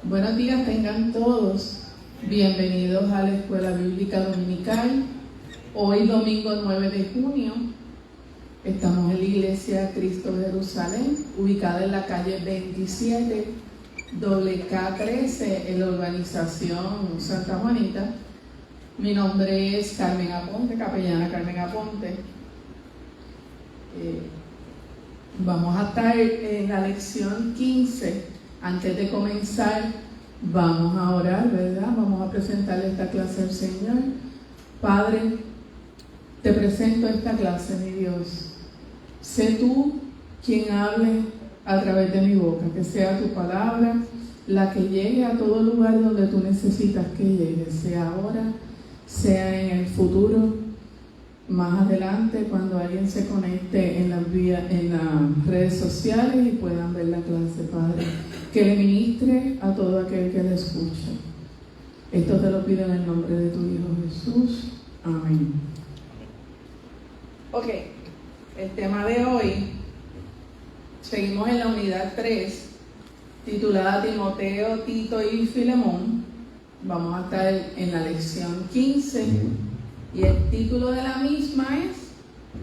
Buenos días tengan todos. Bienvenidos a la Escuela Bíblica Dominical. Hoy domingo 9 de junio estamos en la Iglesia Cristo de Jerusalén, ubicada en la calle 27, WK13, en la urbanización Santa Juanita. Mi nombre es Carmen Aponte, capellana Carmen Aponte. Vamos a estar en la lección 15. Antes de comenzar, vamos a orar, ¿verdad? Vamos a presentarle esta clase al Señor. Padre, te presento esta clase, mi Dios. Sé tú quien hable a través de mi boca, que sea tu palabra la que llegue a todo lugar donde tú necesitas que llegue, sea ahora, sea en el futuro, más adelante, cuando alguien se conecte en las redes sociales y puedan ver la clase, Padre. Que le ministre a todo aquel que le escucha. Esto te lo pido en el nombre de tu Hijo Jesús. Amén. Ok, el tema de hoy, seguimos en la unidad 3, titulada Timoteo, Tito y Filemón. Vamos a estar en la lección 15 y el título de la misma es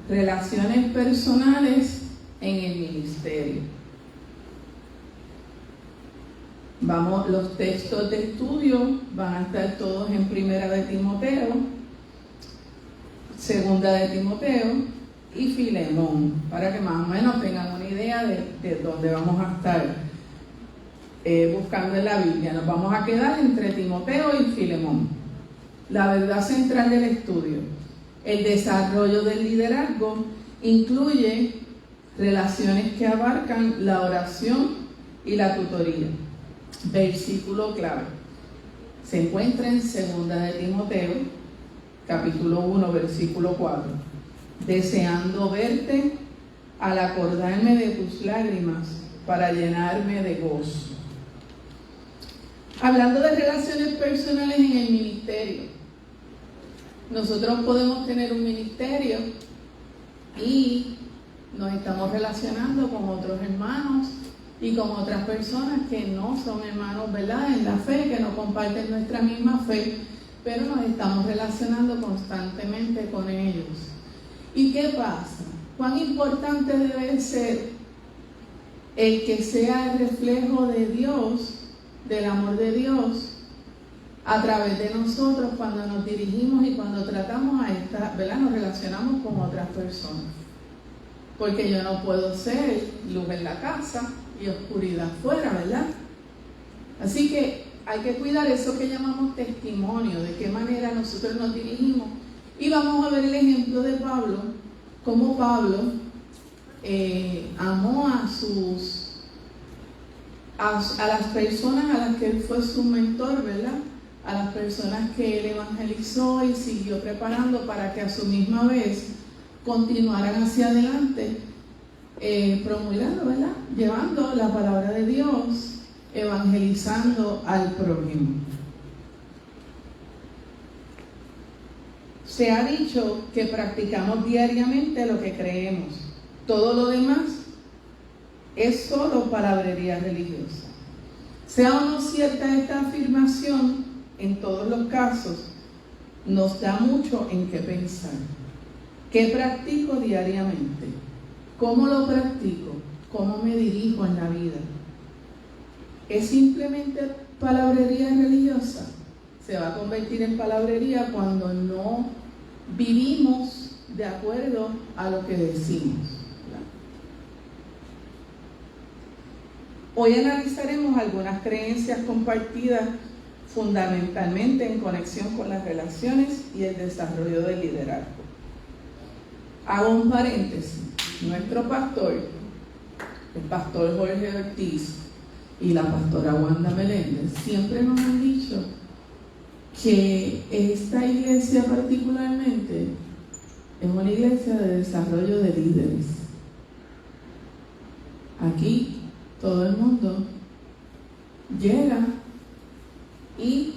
Relaciones personales en el ministerio. Los textos de estudio van a estar todos en Primera de Timoteo, Segunda de Timoteo y Filemón, para que más o menos tengan una idea de dónde vamos a estar buscando en la Biblia. Nos vamos a quedar entre Timoteo y Filemón. La verdad central del estudio: el desarrollo del liderazgo incluye relaciones que abarcan la oración y la tutoría. Versículo clave se encuentra en Segunda de Timoteo, capítulo 1, versículo 4. Deseando verte al acordarme de tus lágrimas para llenarme de gozo. Hablando de relaciones personales en el ministerio, nosotros podemos tener un ministerio y nos estamos relacionando con otros hermanos y con otras personas que no son hermanos, ¿verdad?, en la fe, que no comparten nuestra misma fe, pero nos estamos relacionando constantemente con ellos. ¿Y qué pasa? ¿Cuán importante debe ser el que sea el reflejo de Dios, del amor de Dios, a través de nosotros cuando nos dirigimos y cuando tratamos a esta, ¿verdad?, nos relacionamos con otras personas? Porque yo no puedo ser luz en la casa y oscuridad fuera, ¿verdad? Así que hay que cuidar eso que llamamos testimonio, de qué manera nosotros nos dirigimos. Y vamos a ver el ejemplo de Pablo, cómo Pablo amó a las personas a las que él fue su mentor, ¿verdad? A las personas que él evangelizó y siguió preparando para que a su misma vez continuaran hacia adelante, promulgando, ¿verdad?, llevando la palabra de Dios, evangelizando al prójimo. Se ha dicho que practicamos diariamente lo que creemos. Todo lo demás es solo palabrería religiosa. Sea o no cierta esta afirmación, en todos los casos nos da mucho en qué pensar. ¿Qué practico diariamente? ¿Cómo lo practico? ¿Cómo me dirijo en la vida? ¿Es simplemente palabrería religiosa? Se va a convertir en palabrería cuando no vivimos de acuerdo a lo que decimos. Hoy analizaremos algunas creencias compartidas fundamentalmente en conexión con las relaciones y el desarrollo del liderazgo. Hago un paréntesis. Nuestro pastor, el pastor Jorge Ortiz y la pastora Wanda Meléndez, siempre nos han dicho que esta iglesia particularmente es una iglesia de desarrollo de líderes. Aquí todo el mundo llega y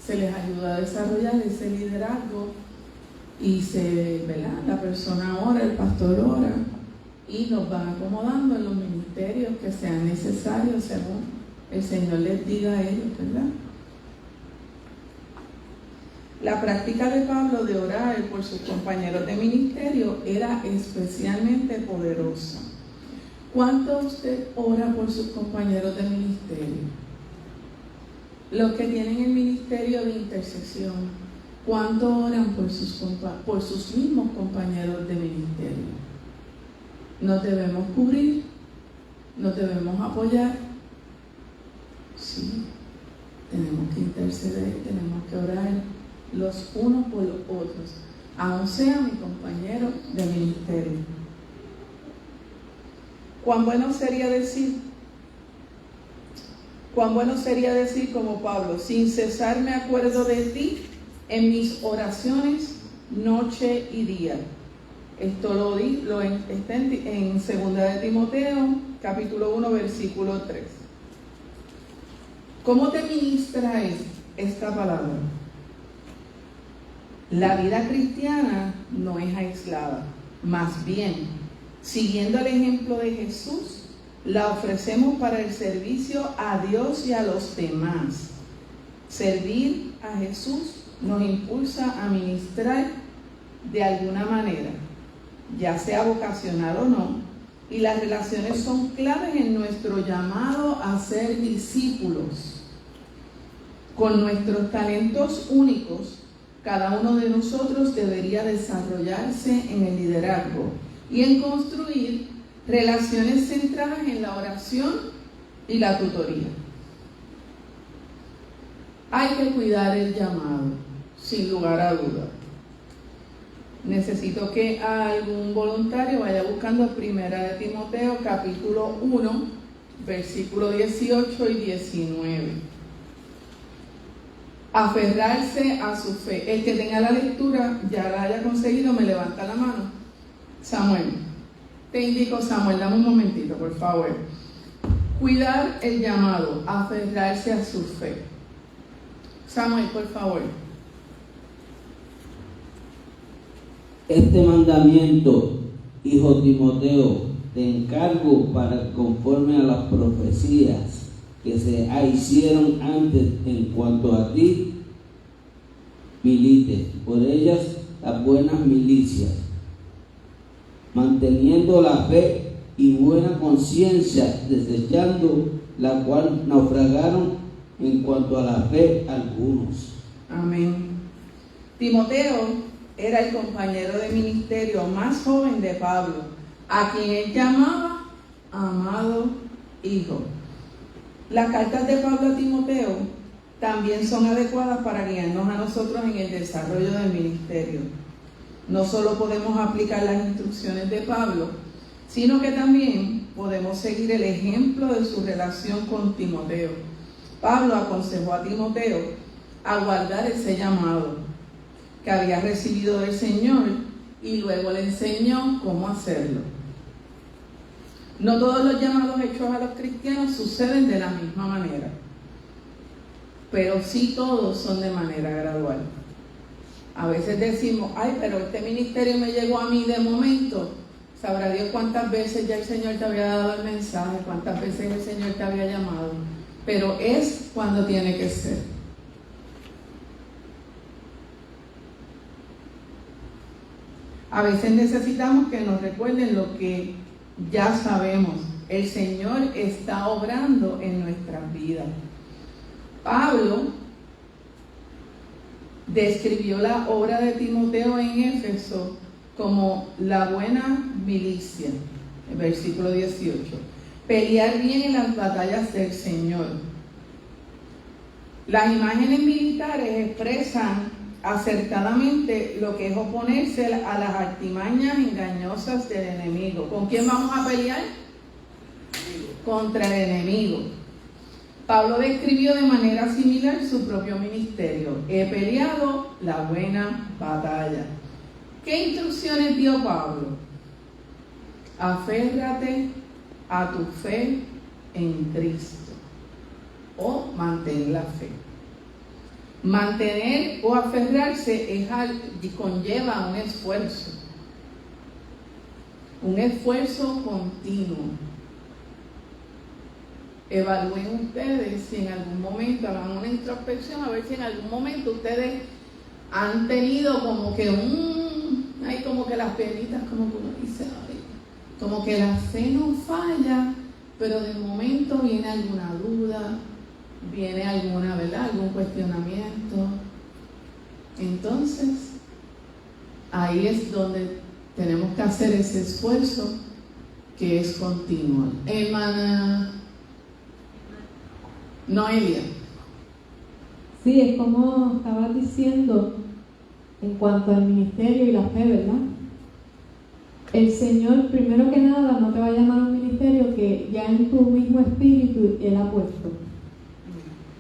se les ayuda a desarrollar ese liderazgo y ¿verdad?, la persona ora, el pastor ora y nos van acomodando en los ministerios que sean necesarios según el Señor les diga a ellos, ¿verdad? La práctica de Pablo de orar por sus compañeros de ministerio era especialmente poderosa. ¿Cuánto usted ora por sus compañeros de ministerio? Los que tienen el ministerio de intercesión, ¿cuánto oran por sus mismos compañeros de ministerio? Nos debemos cubrir, nos debemos apoyar. Sí, tenemos que interceder, tenemos que orar los unos por los otros, aun sea mi compañero de ministerio. Cuán bueno sería decir como Pablo: sin cesar me acuerdo de ti en mis oraciones noche y día. Esto está en 2 de Timoteo, capítulo 1, versículo 3. ¿Cómo te ministra esta palabra? La vida cristiana no es aislada, más bien, siguiendo el ejemplo de Jesús, la ofrecemos para el servicio a Dios y a los demás. Servir a Jesús nos impulsa a ministrar de alguna manera, ya sea vocacional o no, y las relaciones son claves en nuestro llamado a ser discípulos. Con nuestros talentos únicos, cada uno de nosotros debería desarrollarse en el liderazgo y en construir relaciones centradas en la oración y la tutoría. Hay que cuidar el llamado, sin lugar a duda. Necesito que algún voluntario vaya buscando 1 de Timoteo, capítulo 1, versículo 18 y 19. Aferrarse a su fe. El que tenga la lectura, ya la haya conseguido, me levanta la mano. Samuel, te indico, Samuel, dame un momentito, por favor. Cuidar el llamado, aferrarse a su fe. Samuel, por favor. Este mandamiento, hijo Timoteo, te encargo para conforme a las profecías que se hicieron antes en cuanto a ti, milite por ellas las buenas milicias, manteniendo la fe y buena conciencia, desechando la cual naufragaron en cuanto a la fe algunos. Amén. Timoteo era el compañero de ministerio más joven de Pablo, a quien él llamaba amado hijo. Las cartas de Pablo a Timoteo también son adecuadas para guiarnos a nosotros en el desarrollo del ministerio. No solo podemos aplicar las instrucciones de Pablo, sino que también podemos seguir el ejemplo de su relación con Timoteo. Pablo aconsejó a Timoteo a guardar ese llamado que había recibido del Señor y luego le enseñó cómo hacerlo. No todos los llamados hechos a los cristianos suceden de la misma manera, pero sí todos son de manera gradual. A veces decimos, ay, pero este ministerio me llegó a mí de momento. Sabrá Dios cuántas veces ya el Señor te había dado el mensaje, cuántas veces el Señor te había llamado, pero es cuando tiene que ser. A veces necesitamos que nos recuerden lo que ya sabemos. El Señor está obrando en nuestras vidas. Pablo describió la obra de Timoteo en Éfeso como la buena milicia, el versículo 18. Pelear bien en las batallas del Señor. Las imágenes militares expresan acertadamente lo que es oponerse a las artimañas engañosas del enemigo. ¿Con quién vamos a pelear? Contra el enemigo. Pablo describió de manera similar su propio ministerio. He peleado la buena batalla. ¿Qué instrucciones dio Pablo? Aférrate a tu fe en Cristo, o mantén la fe. Mantener o aferrarse conlleva un esfuerzo continuo. evalúen ustedes si en algún momento hagan una introspección, a ver si en algún momento ustedes han tenido como que hay como que las piernitas, como que uno dice, ay, como que la fe no falla, pero de momento viene alguna duda, viene alguna, ¿verdad?, algún cuestionamiento. Entonces, ahí es donde tenemos que hacer ese esfuerzo que es continuo. Hermana Noelia. Sí, es como estabas diciendo en cuanto al ministerio y la fe, ¿verdad? El Señor, primero que nada, no te va a llamar a un ministerio que ya en tu mismo espíritu Él ha puesto.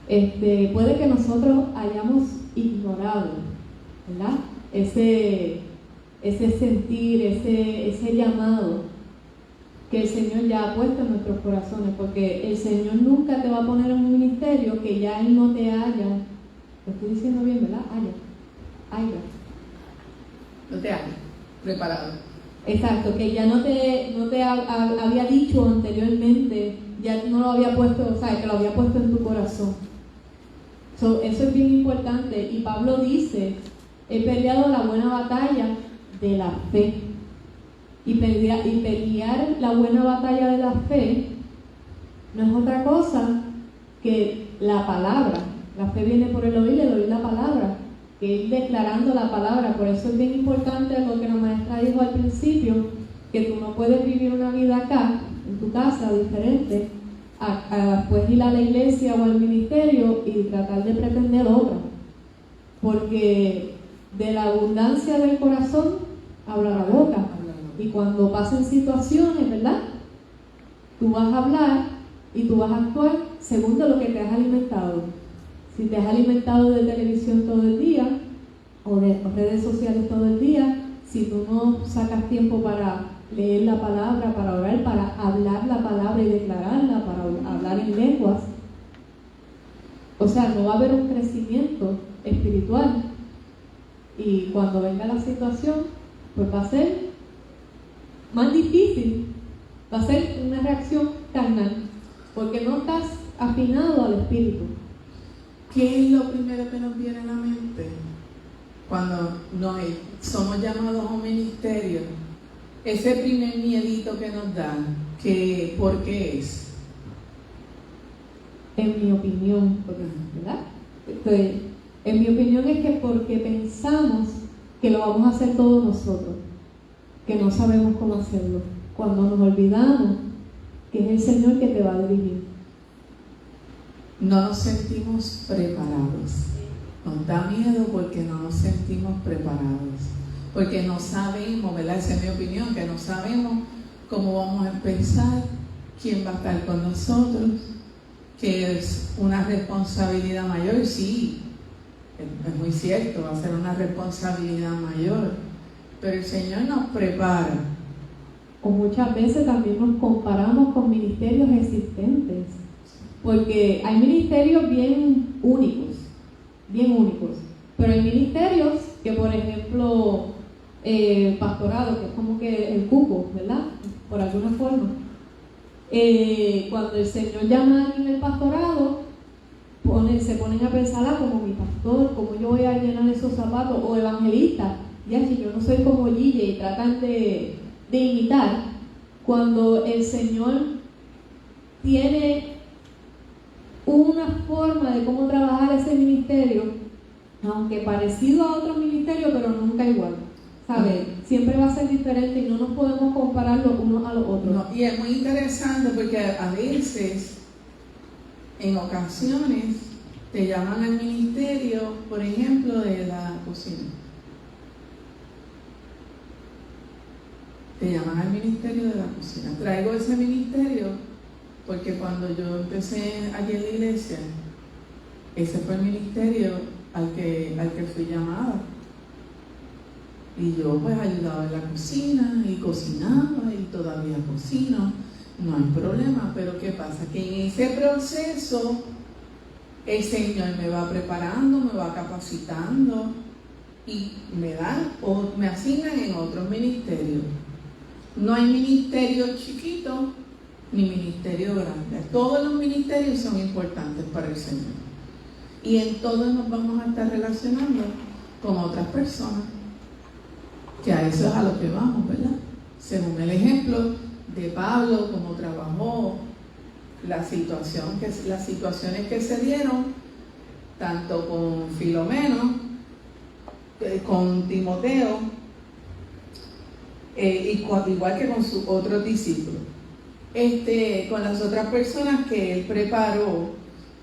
Puede que nosotros hayamos ignorado, ¿verdad?, ese sentir, ese llamado que el Señor ya ha puesto en nuestros corazones, porque el Señor nunca te va a poner en un ministerio que ya Él no te haya, lo estoy diciendo bien, ¿verdad? No te haya preparado. Exacto, que ya no te había dicho anteriormente, ya no lo había puesto, o sea, que lo había puesto en tu corazón. Eso es bien importante. Y Pablo dice, he peleado la buena batalla de la fe. Y pelear la buena batalla de la fe no es otra cosa que la palabra. La fe viene por el oír la palabra, que ir declarando la palabra. Por eso es bien importante lo que la maestra dijo al principio, que tú no puedes vivir una vida acá, en tu casa, diferente, a después ir a la iglesia o al ministerio y tratar de pretender otra. Porque de la abundancia del corazón habla la boca. Y cuando pasen situaciones, ¿verdad?, tú vas a hablar y tú vas a actuar según de lo que te has alimentado. Si te has alimentado de televisión todo el día o de redes sociales todo el día, si tú no sacas tiempo para leer la palabra, para orar, para hablar la palabra y declararla, para hablar en lenguas, o sea, no va a haber un crecimiento espiritual. Y cuando venga la situación, pues va a ser más difícil, va a ser una reacción carnal, porque no estás afinado al espíritu. ¿Qué es lo primero que nos viene a la mente cuando somos llamados a un ministerio? Ese primer miedito que nos dan, ¿por qué es? En mi opinión, ¿verdad? Entonces, en mi opinión es que porque pensamos que lo vamos a hacer todos nosotros, que no sabemos cómo hacerlo, cuando nos olvidamos que es el Señor que te va a dirigir. No nos sentimos preparados. Nos da miedo porque no nos sentimos preparados, porque no sabemos, ¿verdad? Esa es mi opinión, que no sabemos cómo vamos a empezar, quién va a estar con nosotros, que es una responsabilidad mayor. Sí, es muy cierto, va a ser una responsabilidad mayor, pero el Señor nos prepara. O muchas veces también nos comparamos con ministerios existentes, porque hay ministerios bien únicos, pero hay ministerios que, por ejemplo, pastorado, que es como que el cupo, ¿verdad?, por alguna forma. Cuando el Señor llama a alguien el pastorado, se ponen a pensar, como mi pastor, ¿cómo yo voy a llenar esos zapatos? O evangelista, ya si yo no soy como Gille, y tratan de imitar, cuando el Señor tiene una forma de cómo trabajar ese ministerio, aunque parecido a otros ministerios, pero nunca igual, ¿sabes? Siempre va a ser diferente y no nos podemos comparar los unos a los otros. No, y es muy interesante porque a veces, en ocasiones, te llaman al ministerio, por ejemplo, de la cocina. Te llaman al ministerio de la cocina. Traigo ese ministerio porque cuando yo empecé allí en la iglesia, ese fue el ministerio al que fui llamada. Y yo pues ayudaba en la cocina y cocinaba y todavía cocino, no hay problema, pero ¿qué pasa? Que en ese proceso el Señor me va preparando, me va capacitando y me dan o me asignan en otros ministerios. No hay ministerio chiquito ni ministerio grande. Todos los ministerios son importantes para el Señor. Y en todos nos vamos a estar relacionando con otras personas, que a eso es a lo que vamos, ¿verdad? Según el ejemplo de Pablo, cómo trabajó, las situaciones que se dieron, tanto con Filomeno, con Timoteo, igual que con sus otros discípulos, con las otras personas que él preparó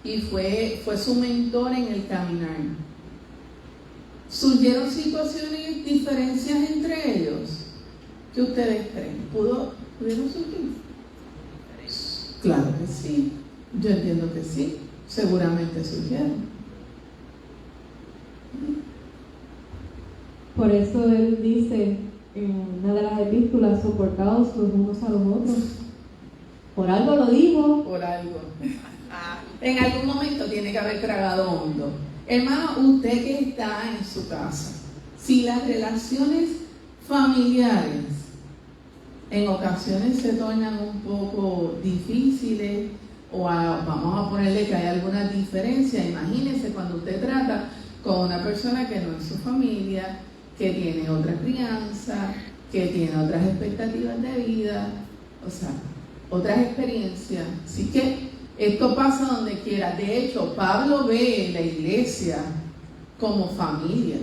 y fue su mentor en el caminar. ¿Surgieron situaciones, diferencias entre ellos? ¿Qué ustedes creen? ¿Pudieron surgir? Claro que sí, yo entiendo que sí, seguramente surgieron. Por eso él dice en una de las epístolas: soportaos los unos a los otros. Por algo lo digo. Por algo. En algún momento tiene que haber tragado hondo. Hermano, usted que está en su casa, si las relaciones familiares en ocasiones se tornan un poco difíciles, vamos a ponerle que hay alguna diferencia, imagínese cuando usted trata con una persona que no es su familia, que tiene otra crianza, que tiene otras expectativas de vida, o sea, otras experiencias. Así que esto pasa donde quiera. De hecho, Pablo ve la iglesia como familia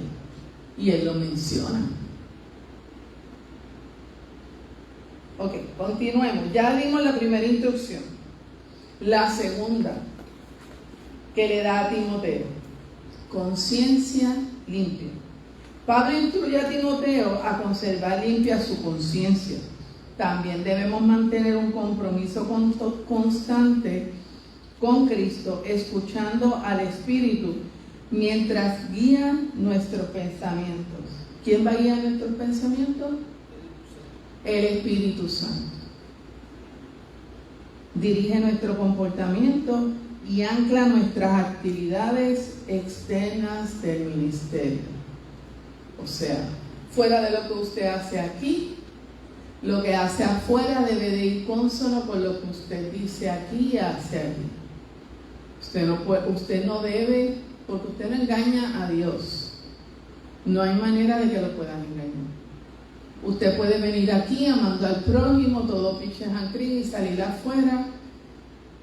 y él lo menciona. Ok, continuemos. Ya dimos la primera instrucción. La segunda que le da a Timoteo: conciencia limpia. Pablo instruye a Timoteo a conservar limpia su conciencia. También debemos mantener un compromiso constante con Cristo, escuchando al Espíritu mientras guía nuestros pensamientos. ¿Quién va a guiar nuestros pensamientos? El Espíritu Santo. Dirige nuestro comportamiento y ancla nuestras actividades externas del ministerio. O sea, fuera de lo que usted hace aquí, lo que hace afuera debe de ir consono con lo que usted dice aquí y hace allí. Usted no debe, porque usted no engaña a Dios. No hay manera de que lo puedan engañar. Usted puede venir aquí amando al prójimo, todo piches and cream, y salir afuera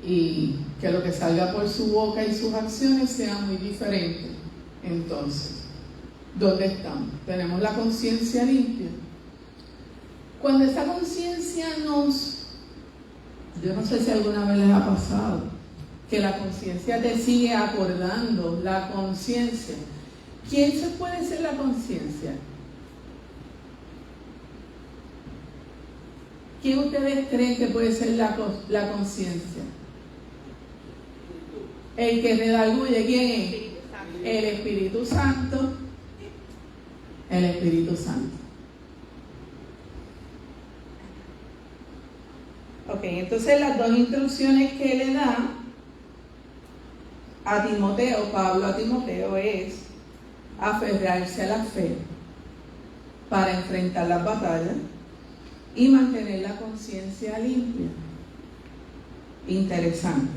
y que lo que salga por su boca y sus acciones sea muy diferente. Entonces, ¿dónde estamos? Tenemos la conciencia limpia. Cuando esa conciencia yo no sé si alguna vez les ha pasado, que la conciencia te sigue acordando, la conciencia. ¿Quién se puede ser la conciencia? ¿Quién ustedes creen que puede ser la conciencia? El que redarguye, ¿quién es? El Espíritu Santo. El Espíritu Santo. Ok, entonces las dos instrucciones que le da a Timoteo, Pablo a Timoteo, es aferrarse a la fe para enfrentar las batallas y mantener la conciencia limpia. Interesante.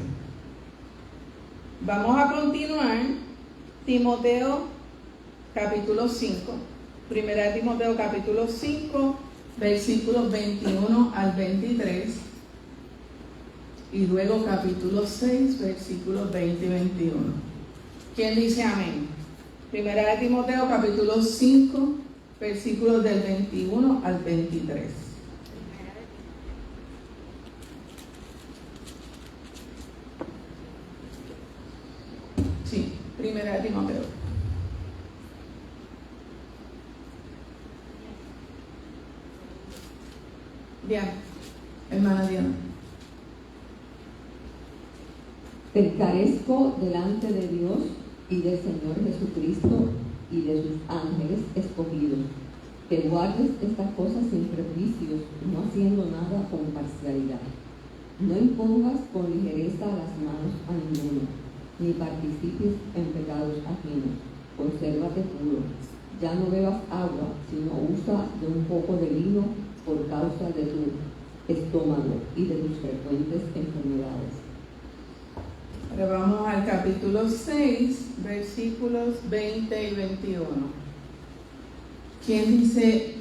Vamos a continuar. Timoteo capítulo 5. Primera de Timoteo capítulo 5, versículos 21 al 23. Y luego capítulo 6, versículos 20 y 21. ¿Quién dice amén? Primera de Timoteo capítulo 5, versículos del 21 al 23. Sí, Primera de Timoteo. Bien, hermana Diana. Percarezco delante de Dios y del Señor Jesucristo y de sus ángeles escogidos, que guardes estas cosas sin prejuicios, no haciendo nada con parcialidad. No impongas con ligereza las manos a ninguno, ni participes en pecados ajenos. Consérvate puro. Ya no bebas agua, sino usa de un poco de vino por causa de tu estómago y de sus frecuentes enfermedades. Ahora vamos al capítulo 6, versículos 20 y 21. ¿Quién dice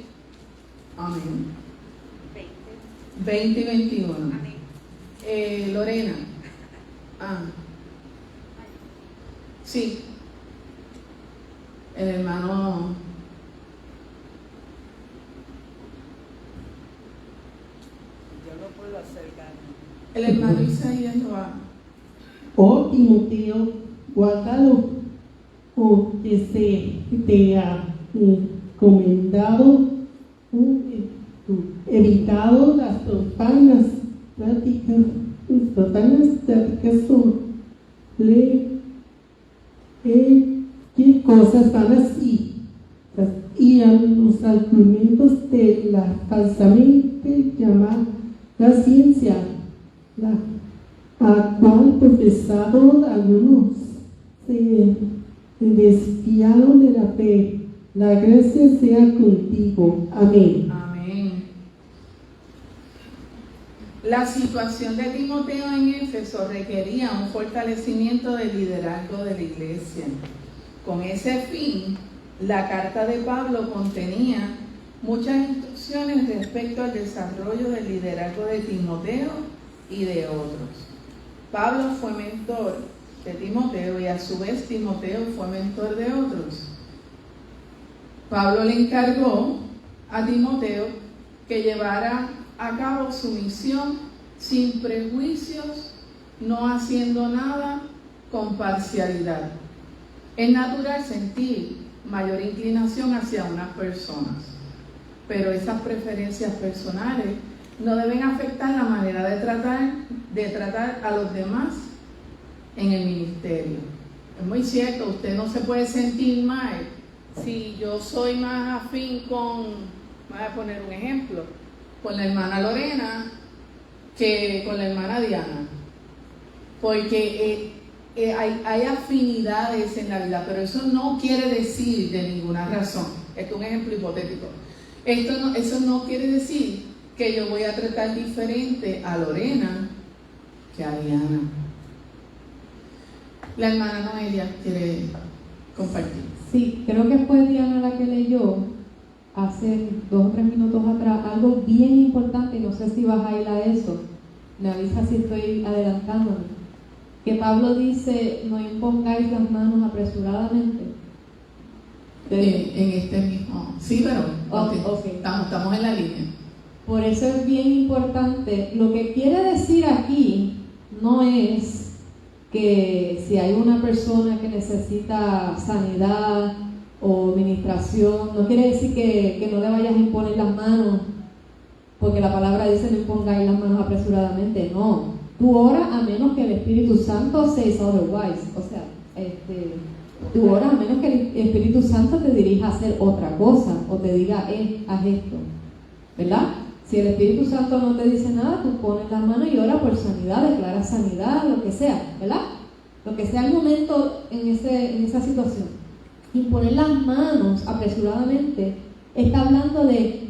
amén? 20 y 21. Lorena. Sí. El hermano. Yo no puedo acercarme. El hermano Isaías lo va. Oh Timoteo, guárdalo, que se te ha encomendado, evitado las profanas prácticas ¿qué cosas vanas y a los argumentos de la falsamente llamada ciencia, a cual profesado algunos se desviaron de la fe. La gracia sea contigo. Amén. Amén. La situación de Timoteo en Éfeso requería un fortalecimiento del liderazgo de la iglesia. Con ese fin, la carta de Pablo contenía muchas instrucciones respecto al desarrollo del liderazgo de Timoteo y de otros. Pablo fue mentor de Timoteo y a su vez Timoteo fue mentor de otros. Pablo le encargó a Timoteo que llevara a cabo su misión sin prejuicios, no haciendo nada con parcialidad. Es natural sentir mayor inclinación hacia unas personas, pero esas preferencias personales no deben afectar la manera de tratar a los demás en el ministerio. Es muy cierto, usted no se puede sentir mal si yo soy más afín voy a poner un ejemplo, con la hermana Lorena que con la hermana Diana, porque hay afinidades en la vida, pero eso no quiere decir de ninguna razón, esto es un ejemplo hipotético, eso no quiere decir que yo voy a tratar diferente a Lorena que a Diana. La hermana Noelia quiere compartir. Sí, creo que fue Diana la que leyó hace 2 o 3 minutos atrás algo bien importante, y no sé si vas a ir a eso, me avisa si estoy adelantándome, que Pablo dice: no impongáis las manos apresuradamente. En este mismo, sí, pero Okay. Estamos en la línea. Por eso es bien importante. Lo que quiere decir aquí no es que si hay una persona que necesita sanidad o administración, no quiere decir que no le vayas a imponer las manos, porque la palabra dice: no impongáis las manos apresuradamente. No, tú oras a menos que el Espíritu Santo says otherwise. O sea, tú oras a menos que el Espíritu Santo te dirija a hacer otra cosa o te diga: haz esto, ¿verdad? Si el Espíritu Santo no te dice nada, tú pones las manos y oras por sanidad, declaras sanidad, lo que sea, ¿verdad? Lo que sea el momento en esa situación. Imponer las manos apresuradamente está hablando de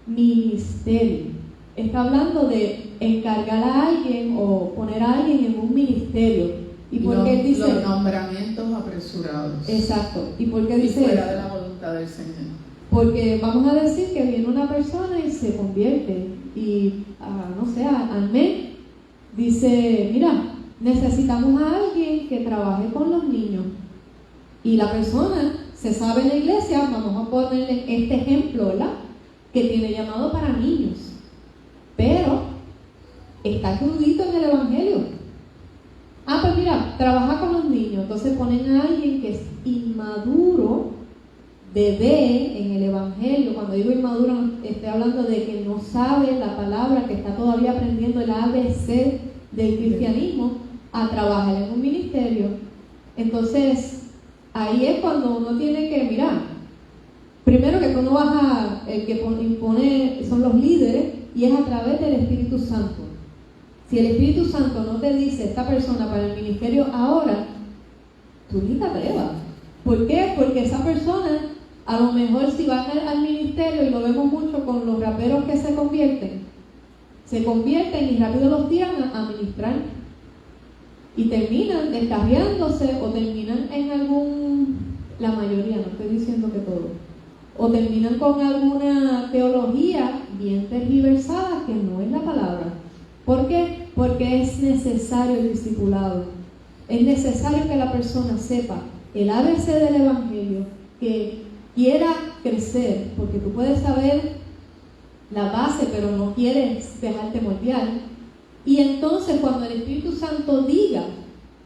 ministerio, está hablando de encargar a alguien o poner a alguien en un ministerio. ¿Y por qué dice? Los nombramientos apresurados. Exacto. ¿Y por qué Y dice? fuera de la voluntad del Señor. Porque vamos a decir que viene una persona y se convierte y, no sé, al mes dice: mira, necesitamos a alguien que trabaje con los niños. Y la persona se sabe en la iglesia, vamos a ponerle este ejemplo, ¿verdad? Que tiene llamado para niños, pero está crudito en el evangelio. Pues mira, trabaja con los niños. Entonces ponen a alguien que es inmaduro, bebé en el evangelio. Cuando digo inmaduro, estoy hablando de que no sabe la palabra, que está todavía aprendiendo el ABC del cristianismo, a trabajar en un ministerio. Entonces ahí es cuando uno tiene que mirar, primero, que tú no vas el que impone son los líderes, y es a través del Espíritu Santo. Si el Espíritu Santo no te dice: esta persona para el ministerio ahora, tú ni te atrevas. ¿Por qué? Porque esa persona, a lo mejor si van al ministerio, y lo vemos mucho con los raperos que se convierten, se convierten y rápido los tiran a ministrar. Y terminan descarriándose o terminan en la mayoría, no estoy diciendo que todo, o terminan con alguna teología bien tergiversada que no es la palabra. ¿Por qué? Porque es necesario el discipulado. Es necesario que la persona sepa el ABC del Evangelio, que quiera crecer, porque tú puedes saber la base, pero no quieres dejarte moldear. Y entonces cuando el Espíritu Santo diga,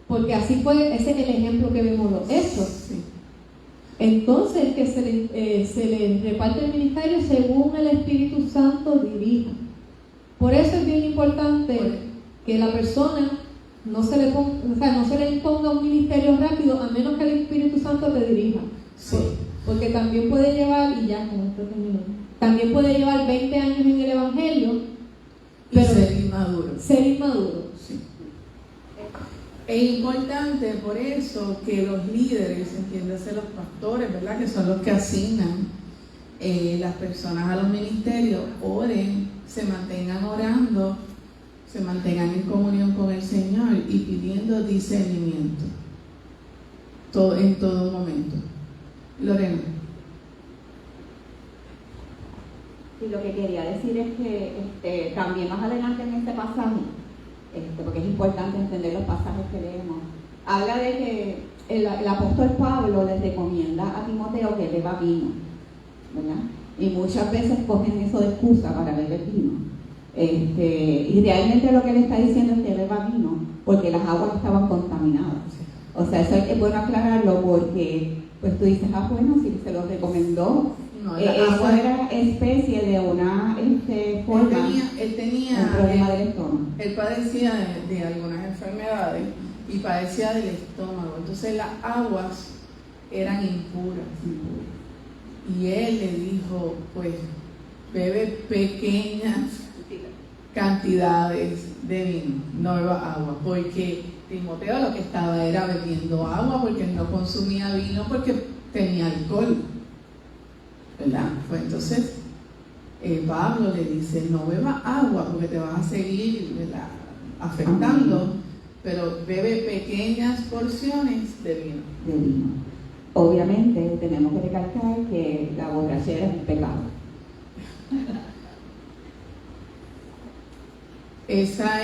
porque así fue, ese es el ejemplo que vemos los hechos, Sí. entonces es que se le reparte el ministerio según el Espíritu Santo dirija. Por eso es bien importante que la persona no se le imponga un ministerio rápido, a menos que el Espíritu Santo te dirija. Sí. Porque también puede llevar, y ya con esto termino, también puede llevar 20 años en el Evangelio, Y pero ser inmaduro. ser inmaduro. Sí. Es importante por eso que los líderes, entiéndase los pastores, ¿verdad? Que son los que asignan las personas a los ministerios, oren, se mantengan orando, se mantengan en comunión con el Señor y pidiendo discernimiento en todo momento. Lorena. Y lo que quería decir es que también más adelante en este pasaje, porque es importante entender los pasajes que leemos, habla de que el apóstol Pablo les recomienda a Timoteo que beba vino, ¿verdad? Y muchas veces cogen eso de excusa para beber vino. Y realmente lo que le está diciendo es que beba vino porque las aguas estaban contaminadas. O sea, eso es bueno aclararlo porque pues tú dices, bueno, si se lo recomendó, No, eso era especie de una forma, él tenía un problema del estómago. Él padecía de algunas enfermedades y padecía del estómago. Entonces las aguas eran impuras. Y él le dijo, pues, bebe pequeñas cantidades de vino, no beba agua. Porque Timoteo lo que estaba era bebiendo agua porque no consumía vino porque tenía alcohol, ¿verdad? Pues entonces Pablo le dice, no beba agua porque te vas a seguir, ¿verdad?, afectando, pero bebe pequeñas porciones de vino. De vino. Obviamente tenemos que recalcar que la borrachera es un pecado. Esa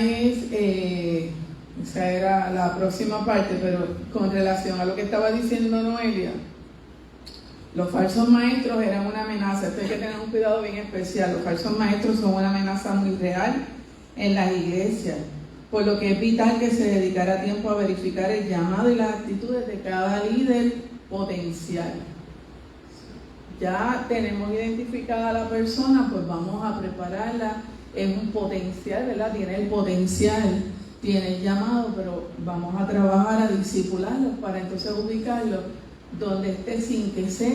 era la próxima parte, pero con relación a lo que estaba diciendo Noelia, los falsos maestros eran una amenaza. Esto hay que tener un cuidado bien especial. Los falsos maestros son una amenaza muy real en las iglesias, por lo que es vital que se dedicara tiempo a verificar el llamado y las actitudes de cada líder potencial. Ya tenemos identificada a la persona, pues vamos a prepararla. Es un potencial, ¿verdad? Tiene el potencial, tiene el llamado, pero vamos a trabajar a discipularlo para entonces ubicarlo donde esté sin que se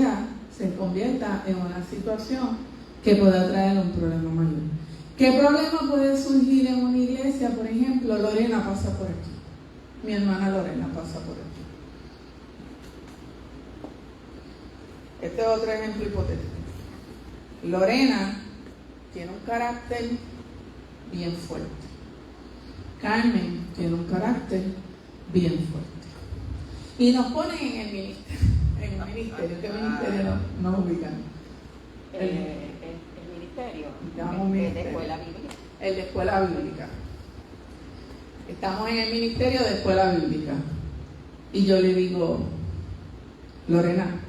convierta en una situación que pueda traer un problema mayor. ¿Qué problema puede surgir en una iglesia? Por ejemplo, Lorena pasa por aquí. Mi hermana Lorena pasa por aquí. Este es otro ejemplo hipotético. Lorena tiene un carácter bien fuerte. Carmen tiene un carácter bien fuerte. Y nos ponen en el ministerio. En un ministerio. ¿Qué ministerio nos ubican? El ministerio, Llamo de ministerio. escuela bíblica. El de escuela bíblica. Estamos en el ministerio de escuela bíblica. Y yo le digo, Lorena,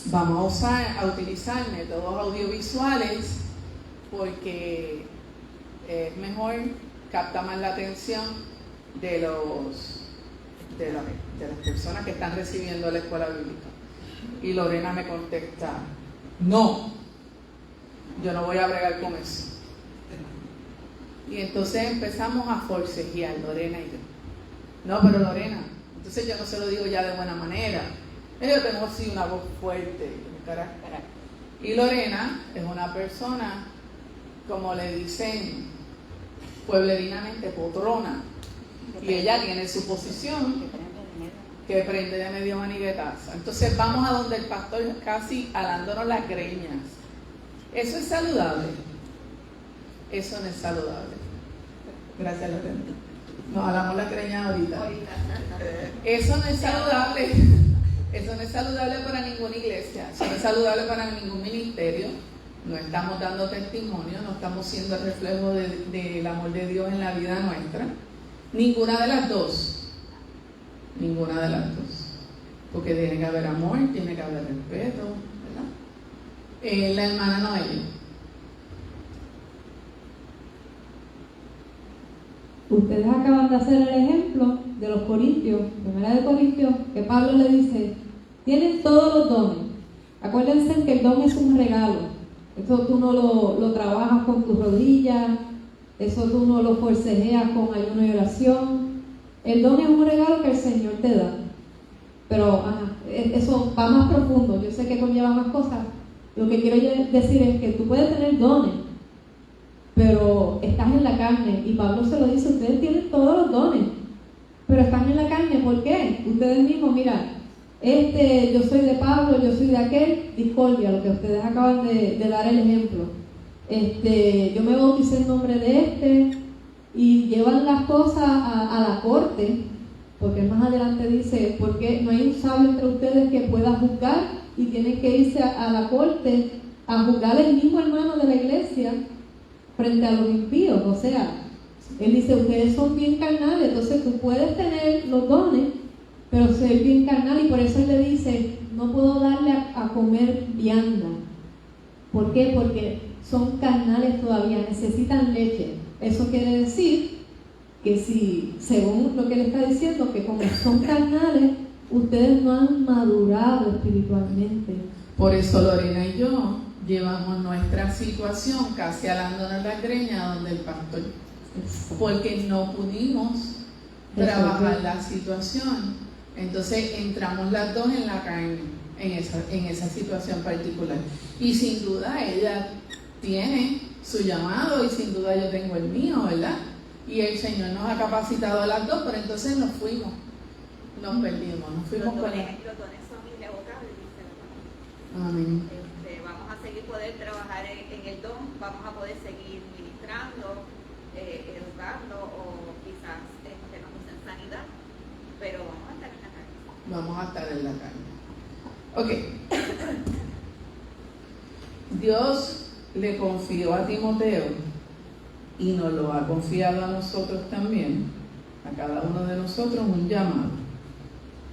vamos a utilizar métodos audiovisuales porque es mejor, capta más la atención de las personas que están recibiendo la escuela bíblica. Y Lorena me contesta, no, yo no voy a bregar con eso. Y entonces empezamos a forcejear, Lorena y yo. No, pero Lorena, entonces yo no se lo digo ya de buena manera. Yo tengo así una voz fuerte, un carácter. Y Lorena es una persona, como le dicen pueblerinamente, potrona. Y ella tiene su posición que prende de medio maniguetazo. Entonces vamos a donde el pastor casi alándonos las greñas. ¿Eso es saludable? Eso no es saludable. Gracias, Lorena. Nos jalamos la creña ahorita. Eso no es saludable. Eso no es saludable para ninguna iglesia. Eso no es saludable para ningún ministerio. No estamos dando testimonio, no estamos siendo el reflejo del amor de Dios en la vida nuestra. Ninguna de las dos. Ninguna de las dos. Porque tiene que haber amor, tiene que haber respeto, ¿verdad? La hermana Noelia. Ustedes acaban de hacer el ejemplo de los Corintios, 1 Corintios, que Pablo le dice, tienen todos los dones. Acuérdense que el don es un regalo. Eso tú no lo trabajas con tus rodillas, eso tú no lo forcejeas con ayuno y oración. El don es un regalo que el Señor te da. Pero eso va más profundo, yo sé que conlleva más cosas. Lo que quiero decir es que tú puedes tener dones, pero estás en la carne, y Pablo se lo dice, ustedes tienen todos los dones, pero están en la carne. ¿Por qué? Ustedes mismos, mira, yo soy de Pablo, yo soy de aquel, discordia, lo que ustedes acaban de dar el ejemplo. Yo me bauticé en nombre de y llevan las cosas a la corte, porque más adelante dice, porque no hay un sabio entre ustedes que pueda juzgar, y tienen que irse a la corte a juzgar el mismo hermano de la iglesia frente a los impíos. O sea, él dice, ustedes son bien carnales, entonces tú puedes tener los dones, pero ser bien carnal, y por eso él le dice, no puedo darle a comer vianda. ¿Por qué? Porque son carnales todavía, necesitan leche. Eso quiere decir que si, según lo que él está diciendo, que como son carnales, ustedes no han madurado espiritualmente. Por eso Lorena y yo llevamos nuestra situación casi alándonos la greña donde el pastor, porque no pudimos trabajar la situación. Entonces entramos las dos en la carne, en esa situación particular. Y sin duda ella tiene su llamado, y sin duda yo tengo el mío, ¿verdad? Y el Señor nos ha capacitado a las dos, pero entonces nos fuimos, nos perdimos, nos fuimos con él. Los dones son irrevocables, dice la palabra. Amén. Vamos a seguir poder trabajar en el don, vamos a poder seguir ministrando, educando, o quizás nos usen sanidad, pero vamos a estar en la carne. Vamos a estar en la carne. Ok. Dios le confió a Timoteo, y nos lo ha confiado a nosotros también, a cada uno de nosotros, un llamado.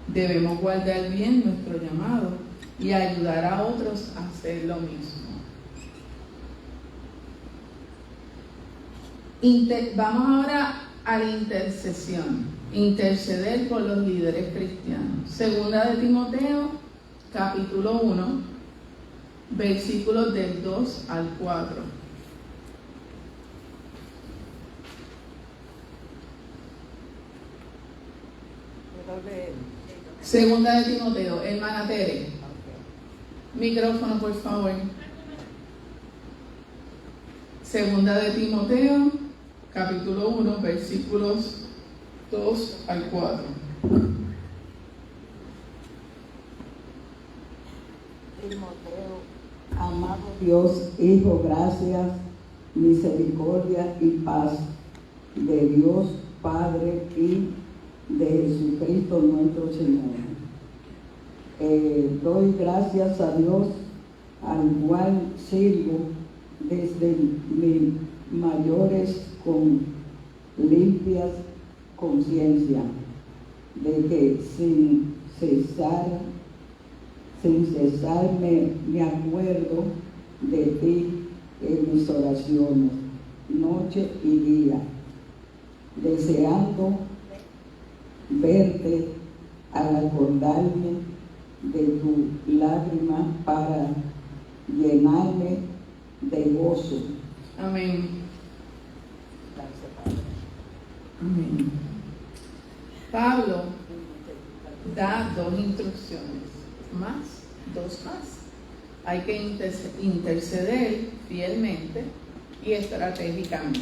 Debemos guardar bien nuestro llamado y ayudar a otros a hacer lo mismo. Vamos ahora a la intercesión. Interceder por los líderes cristianos. Segunda de Timoteo, capítulo 1, versículos del 2 al 4. Segunda de Timoteo, hermana Tere. Micrófono, por favor. Segunda de Timoteo, capítulo 1, versículos 2 al 4. Timoteo, amado Dios, Hijo, gracias, misericordia y paz de Dios Padre y de Jesucristo nuestro Señor. Doy gracias a Dios, al cual sirvo desde mis mayores con limpias conciencia, de que sin cesar me acuerdo de ti en mis oraciones, noche y día, deseando verte al acordarme de tu lágrima para llenarme de gozo. Amén. Amén. Pablo da dos instrucciones, dos más. Hay que interceder fielmente y estratégicamente.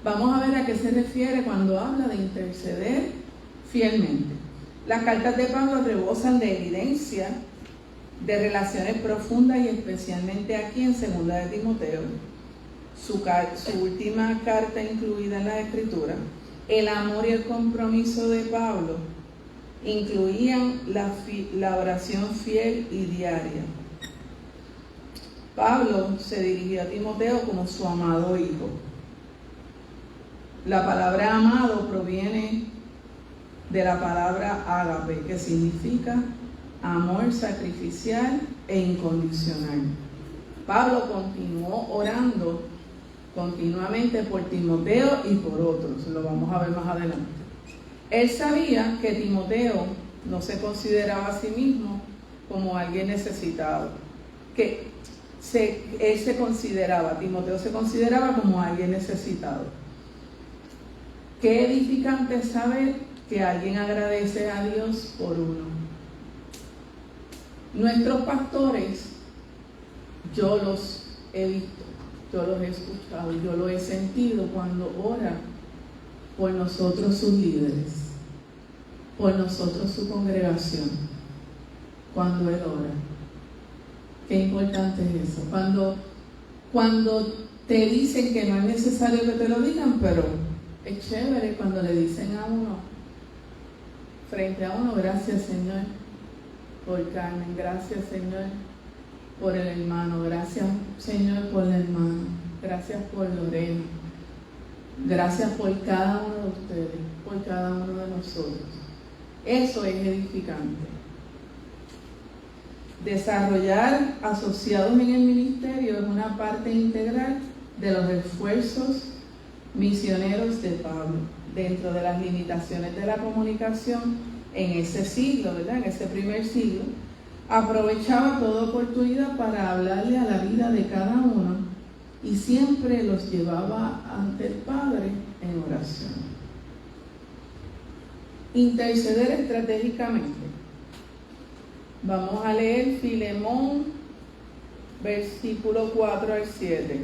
Vamos a ver a qué se refiere cuando habla de interceder fielmente. Las cartas de Pablo rebosan de evidencia de relaciones profundas y especialmente aquí en 2 de Timoteo, su última carta incluida en la Escritura, el amor y el compromiso de Pablo incluían la oración fiel y diaria. Pablo se dirigió a Timoteo como su amado hijo. La palabra amado proviene de la palabra ágape, que significa amor sacrificial e incondicional. Pablo continuó orando continuamente por Timoteo y por otros, lo vamos a ver más adelante. Él sabía que Timoteo no se consideraba a sí mismo como alguien necesitado, Timoteo se consideraba como alguien necesitado. Qué edificante saber que alguien agradece a Dios por uno. Nuestros pastores, yo los he visto, yo los he escuchado, yo lo he sentido cuando oran por nosotros sus líderes, por nosotros su congregación, cuando él ora. Qué importante es eso. Cuando te dicen que no es necesario que te lo digan, pero es chévere cuando le dicen a uno, frente a uno, gracias Señor por Carmen, gracias Señor por el hermano, gracias Señor por el hermano, gracias por Lorena, gracias por cada uno de ustedes, por cada uno de nosotros. Eso es edificante. Desarrollar asociados en el ministerio es una parte integral de los esfuerzos misioneros de Pablo, dentro de las limitaciones de la comunicación en ese siglo, ¿verdad? En ese primer siglo, aprovechaba toda oportunidad para hablarle a la vida de cada uno y siempre los llevaba ante el Padre en oración. Interceder estratégicamente. Vamos a leer Filemón, versículo 4 al 7.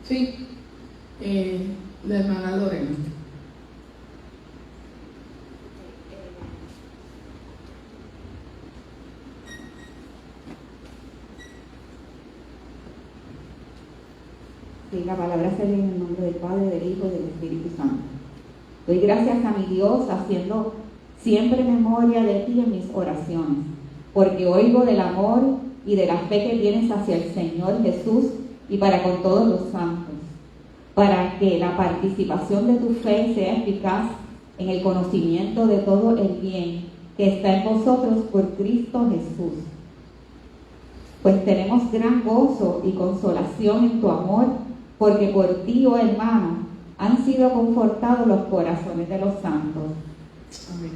Sí, la hermana Lorena. Sí, la palabra se lee en el nombre del Padre, del Hijo y del Espíritu Santo. Doy gracias a mi Dios haciendo siempre memoria de ti en mis oraciones, porque oigo del amor y de la fe que tienes hacia el Señor Jesús y para con todos los santos, para que la participación de tu fe sea eficaz en el conocimiento de todo el bien que está en vosotros por Cristo Jesús. Pues tenemos gran gozo y consolación en tu amor, porque por ti, oh hermano, han sido confortados los corazones de los santos. Amén.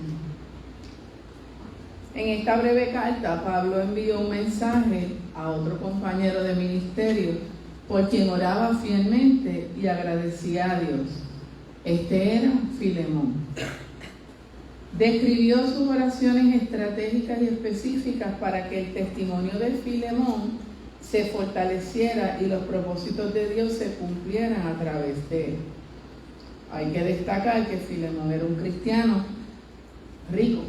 En esta breve carta, Pablo envió un mensaje a otro compañero de ministerio por quien oraba fielmente y agradecía a Dios. Este era Filemón. Describió sus oraciones estratégicas y específicas para que el testimonio de Filemón se fortaleciera y los propósitos de Dios se cumplieran a través de él. Hay que destacar que Filemón era un cristiano rico,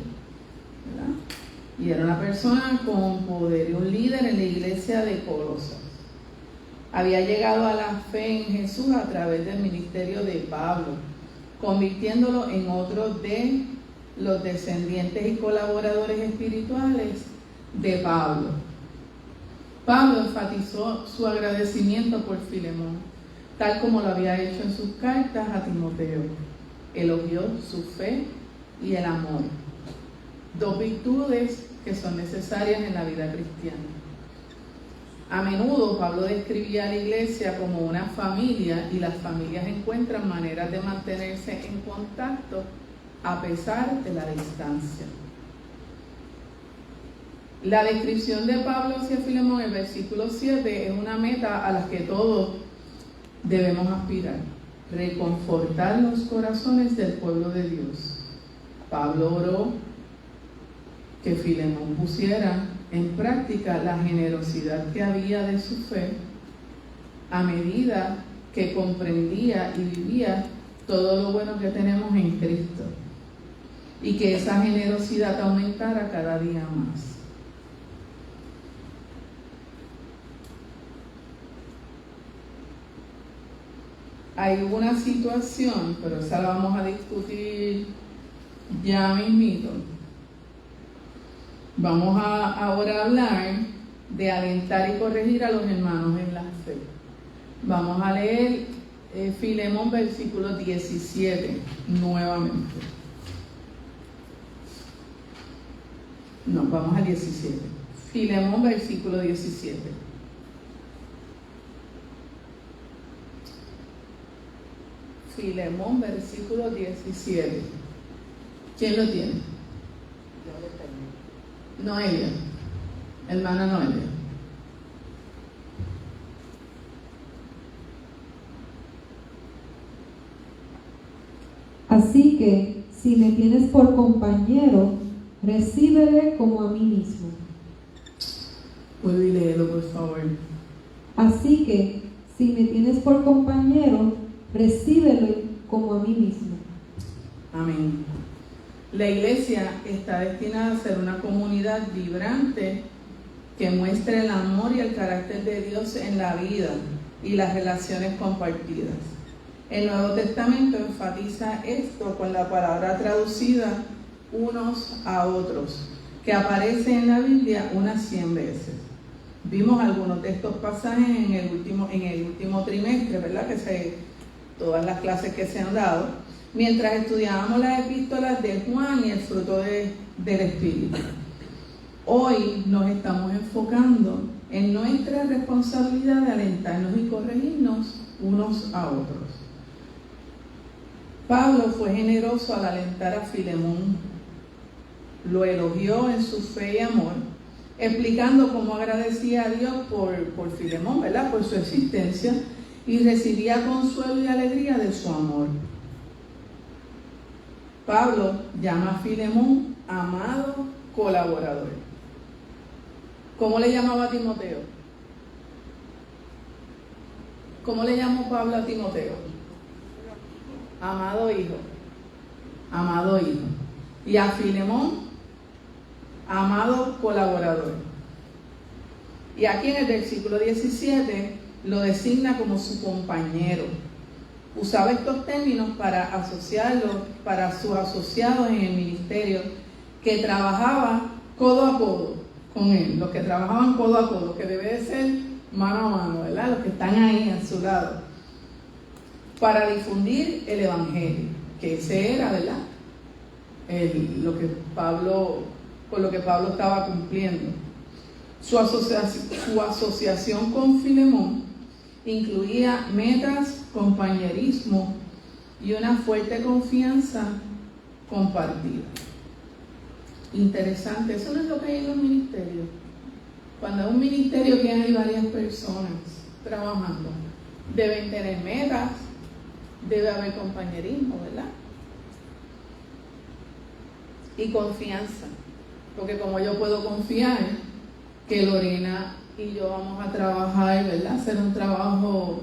¿verdad? Y era una persona con poder y un líder en la iglesia de Colosas. Había llegado a la fe en Jesús a través del ministerio de Pablo, convirtiéndolo en otro de los descendientes y colaboradores espirituales de Pablo. Pablo enfatizó su agradecimiento por Filemón, tal como lo había hecho en sus cartas a Timoteo. Elogió su fe y el amor, dos virtudes que son necesarias en la vida cristiana. A menudo Pablo describía a la iglesia como una familia y las familias encuentran maneras de mantenerse en contacto a pesar de la distancia. La descripción de Pablo hacia Filemón en el versículo 7 es una meta a la que todos debemos aspirar. reconfortar los corazones del pueblo de Dios. Pablo oró que Filemón pusiera en práctica la generosidad que había de su fe a medida que comprendía y vivía todo lo bueno que tenemos en Cristo, y que esa generosidad aumentara cada día más. Hay una situación, pero esa la vamos a discutir ya mismito. Vamos a ahora hablar de alentar y corregir a los hermanos en la fe. Vamos a leer Filemón versículo 17 nuevamente. No, vamos al 17. Filemón versículo 17. Filemón versículo 17. ¿Quién lo tiene? Noelia, hermana Noelia. Así que, si me tienes por compañero, recíbele como a mí mismo. Puede leerlo, por favor. Así que, si me tienes por compañero, recíbelo como a mí mismo. Amén. La iglesia está destinada a ser una comunidad vibrante que muestre el amor y el carácter de Dios en la vida y las relaciones compartidas. El Nuevo Testamento enfatiza esto con la palabra traducida unos a otros, que aparece en la Biblia unas 100 veces. Vimos algunos de estos pasajes en el último trimestre, ¿verdad? Todas las clases que se han dado, mientras estudiábamos las epístolas de Juan y el fruto del Espíritu. Hoy nos estamos enfocando en nuestra responsabilidad de alentarnos y corregirnos unos a otros. Pablo fue generoso al alentar a Filemón, lo elogió en su fe y amor, explicando cómo agradecía a Dios por Filemón, ¿verdad? Por su existencia, y recibía consuelo y alegría de su amor. Pablo llama a Filemón amado colaborador. ¿Cómo le llamaba a Timoteo? ¿Cómo le llamó Pablo a Timoteo? Amado hijo. Amado hijo. Y a Filemón, amado colaborador. Y aquí en el versículo 17 lo designa como su compañero. Usaba estos términos para asociarlos, para sus asociados en el ministerio, que trabajaba codo a codo con él, los que trabajaban codo a codo, que debe de ser mano a mano, ¿verdad? Los que están ahí a su lado, para difundir el evangelio, que ese era, ¿verdad? Con lo que Pablo estaba cumpliendo. Su asociación con Filemón incluía metas, compañerismo y una fuerte confianza compartida. Interesante, eso no es lo que hay en los ministerios. Cuando hay un ministerio que hay varias personas trabajando, deben tener metas, debe haber compañerismo, ¿verdad? Y confianza, porque como yo puedo confiar que Lorena y yo vamos a trabajar, ¿verdad? Hacer un trabajo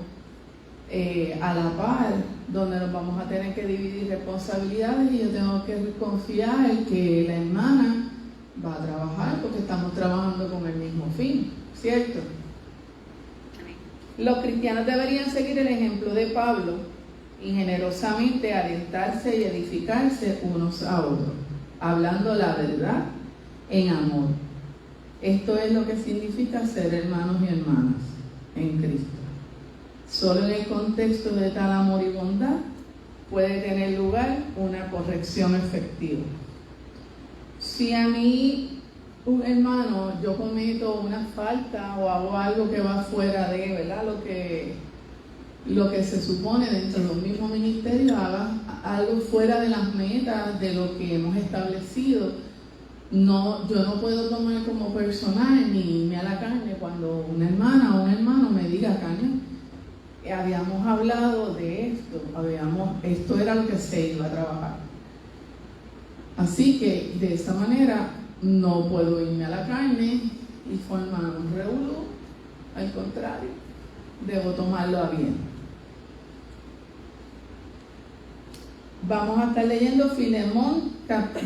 a la par, donde nos vamos a tener que dividir responsabilidades, y yo tengo que confiar que la hermana va a trabajar porque estamos trabajando con el mismo fin, ¿cierto? Los cristianos deberían seguir el ejemplo de Pablo y generosamente alentarse y edificarse unos a otros, hablando la verdad en amor. Esto es lo que significa ser hermanos y hermanas en Cristo. Solo en el contexto de tal amor y bondad puede tener lugar una corrección efectiva. Si a mí, un hermano, yo cometo una falta o hago algo que va fuera de, ¿verdad? Lo que se supone dentro de un mismo ministerio, haga algo fuera de las metas, de lo que hemos establecido, yo no puedo tomar como personal ni irme a la carne cuando una hermana o un hermano me diga, Caña, habíamos hablado de esto, esto era lo que se iba a trabajar. Así que de esa manera no puedo irme a la carne y formar un revolú, al contrario, debo tomarlo a bien. Vamos a estar leyendo Filemón,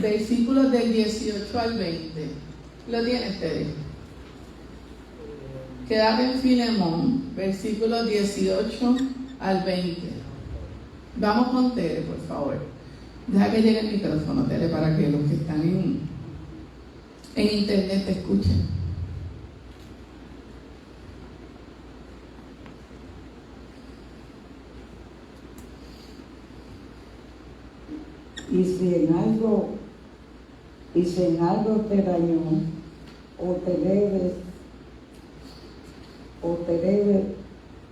versículos del 18 al 20. ¿Lo tienes, Tere? Quédate en Filemón, versículos 18 al 20. Vamos con Tere, por favor. Deja que llegue el micrófono, Tere, para que los que están en internet te escuchen. Y si en algo te dañó, o te debe,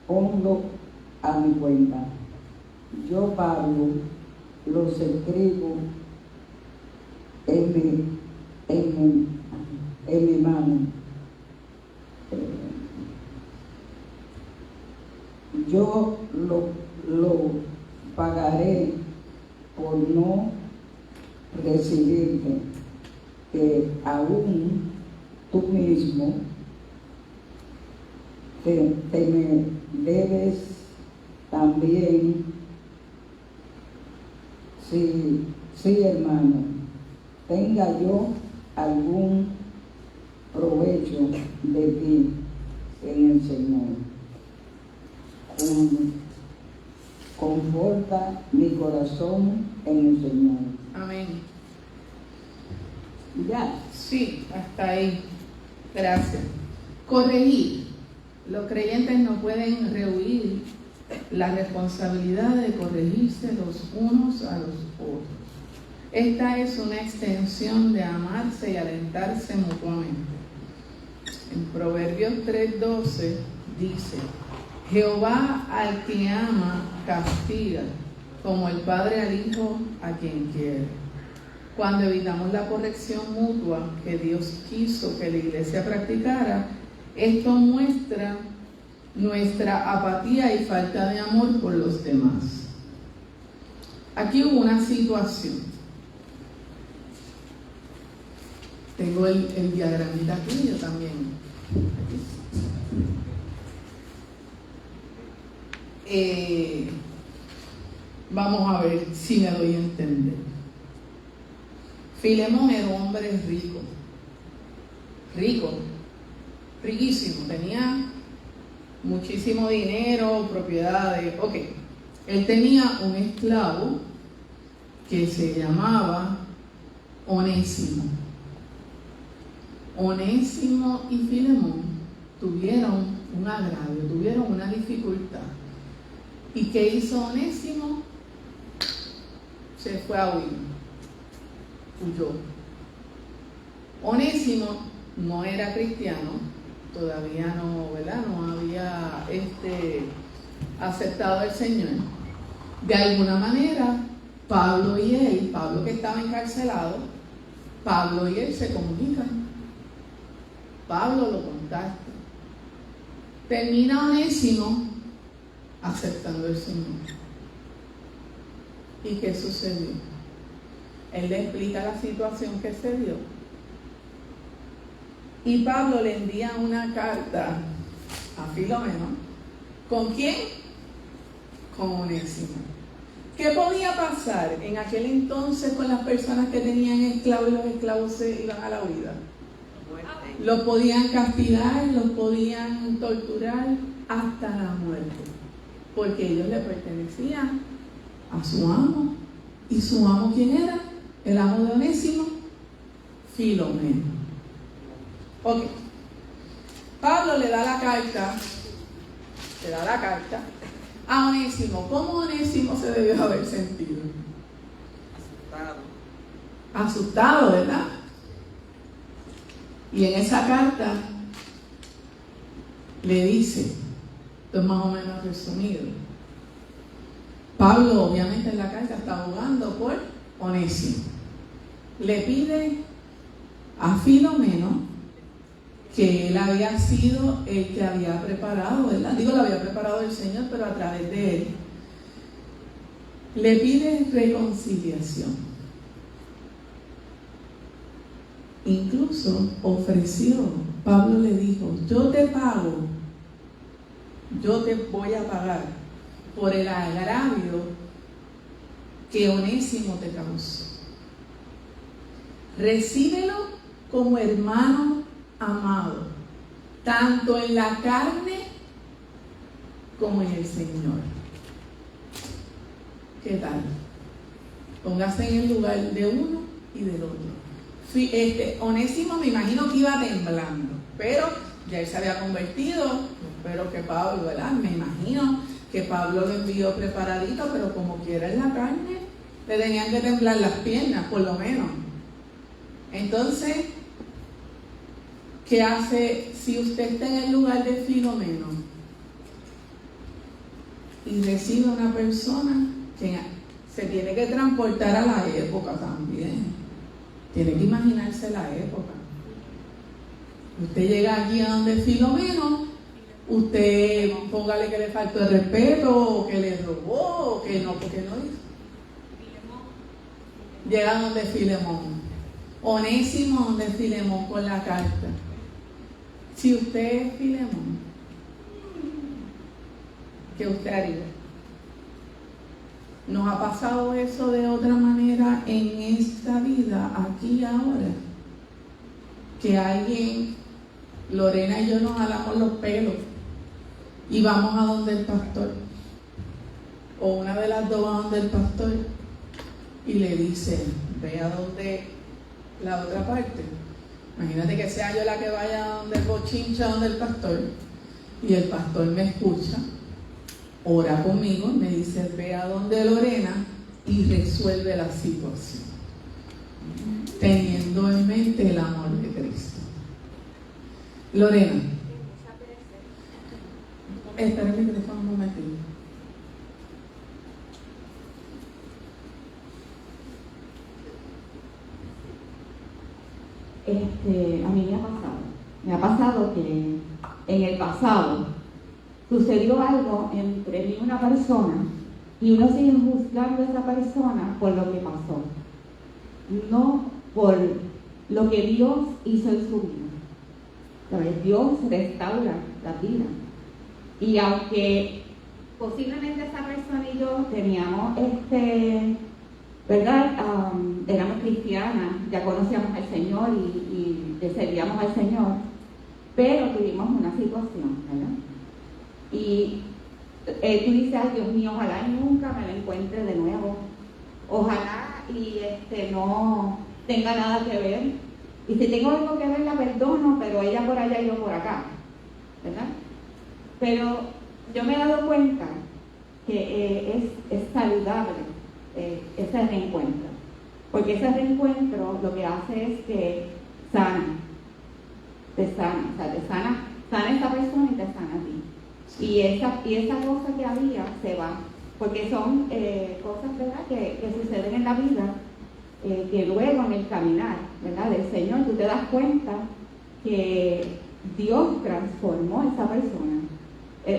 ponlo a mi cuenta. Yo, Pablo, los escribo en mi mano. Yo lo pagaré por no recibirte, que aún tú mismo te me debes también. Sí, hermano, tenga yo algún provecho de ti en el Señor. Conforta mi corazón en el Señor. Amén. Ya. Sí, hasta ahí. Gracias. Corregir. Los creyentes no pueden rehuir la responsabilidad de corregirse los unos a los otros. Esta es una extensión de amarse y alentarse mutuamente. En Proverbios 3:12 dice: Jehová al que ama castiga, como el padre al hijo a quien quiere. Cuando evitamos la corrección mutua que Dios quiso que la iglesia practicara, esto muestra nuestra apatía y falta de amor por los demás. Aquí hubo una situación. Tengo el diagramita aquí, yo también. Vamos a ver si me doy a entender. Filemón era un hombre riquísimo, tenía muchísimo dinero, propiedades. Ok, él tenía un esclavo que se llamaba Onésimo. Onésimo y Filemón tuvieron un agravio, tuvieron una dificultad. ¿Y qué hizo Onésimo? Se fue a huir, huyó. Onésimo no era cristiano, todavía no, ¿verdad? No había aceptado al Señor. De alguna manera, Pablo que estaba encarcelado, Pablo y él se comunican. Pablo lo contacta. Termina Onésimo aceptando al Señor. ¿Y qué sucedió? Él le explica la situación que se dio. Y Pablo le envía una carta a Filomeno. ¿Con quién? Con Onésimo. ¿Qué podía pasar en aquel entonces con las personas que tenían esclavos y los esclavos se iban a la huida? Los podían castigar, los podían torturar hasta la muerte, porque ellos le pertenecían a su amo. ¿Y su amo quién era? El amo de Onésimo, Filomeno. Ok. Pablo le da la carta a Onésimo. ¿Cómo Onésimo se debió haber sentido? Asustado, ¿verdad? Y en esa carta le dice, esto es más o menos resumido, Pablo obviamente en la carta está abogando por Onésimo. Le pide a Filomeno que él había sido el que había preparado, ¿verdad? Digo, lo había preparado el Señor, pero a través de él. Le pide reconciliación. Incluso ofreció, Pablo le dijo, yo te pago, yo te voy a pagar por el agravio que Onésimo te causó. Recíbelo como hermano amado, tanto en la carne como en el Señor. ¿Qué tal? Póngase en el lugar de uno y del otro. Onésimo me imagino que iba temblando, pero ya él se había convertido. Espero que Pablo, ¿verdad? Me imagino que Pablo lo envió preparadito, pero como quiera en la carne, le tenían que temblar las piernas, por lo menos. Entonces, ¿qué hace si usted está en el lugar de Filomeno y recibe una persona que se tiene que transportar a la época también? Tiene que imaginarse la época. Usted llega aquí a donde Filomeno, usted póngale que le faltó el respeto, o que le robó, o que no, porque no hizo. Llega donde Filemón. Onésimo donde Filemón con la carta. Si usted es Filemón, ¿qué usted haría? ¿Nos ha pasado eso de otra manera en esta vida, aquí y ahora? Que alguien, Lorena y yo nos jalamos los pelos y vamos a donde el pastor, o una de las dos va a donde el pastor y le dice, ve a donde la otra parte. Imagínate que sea yo la que vaya donde el bochincha, donde el pastor, y el pastor me escucha, ora conmigo, me dice, ve a donde Lorena y resuelve la situación, teniendo en mente el amor de Cristo. Lorena, espera el micrófono un momentito. A mí me ha pasado que en el pasado sucedió algo entre mí y una persona y uno sigue juzgando a esa persona por lo que pasó, no por lo que Dios hizo en su vida. ¿Sabes? Dios restaura la vida, y aunque posiblemente esa persona y yo teníamos ¿verdad? Éramos cristianas, ya conocíamos al Señor y le servíamos al Señor, pero tuvimos una situación, ¿verdad? Y tú dices, ay Dios mío, ojalá y nunca me la encuentre de nuevo, ojalá y no tenga nada que ver, y si tengo algo que ver la perdono, pero ella por allá y yo por acá, ¿verdad? Pero yo me he dado cuenta que es saludable ese reencuentro, porque ese reencuentro lo que hace es que te sana esa persona y te sana a ti, y esa cosa que había se va, porque son cosas, ¿verdad?, que suceden en la vida, que luego en el caminar, ¿verdad?, del Señor, tú te das cuenta que Dios transformó a esa persona.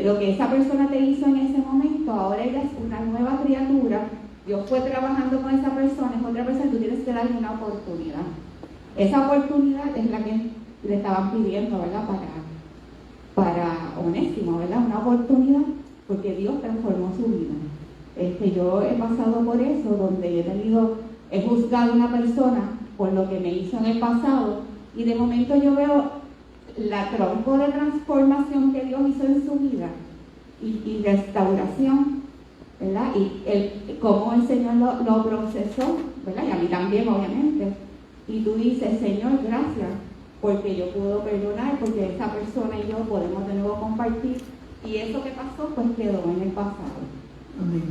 Lo que esa persona te hizo en ese momento, ahora ella es una nueva criatura. Dios fue trabajando con esa persona, es otra persona, tú tienes que darle una oportunidad. Esa oportunidad es la que le estaban pidiendo, ¿verdad?, para Onésimo, ¿verdad?, una oportunidad, porque Dios transformó su vida. Yo he pasado por eso, donde he juzgado a una persona por lo que me hizo en el pasado, y de momento yo veo la tronco de transformación que Dios hizo en su vida y restauración, ¿verdad? Y cómo el Señor lo procesó, ¿verdad? Y a mí también, obviamente. Y tú dices, Señor, gracias, porque yo puedo perdonar, porque esa persona y yo podemos de nuevo compartir, y eso que pasó, pues quedó en el pasado. Amén.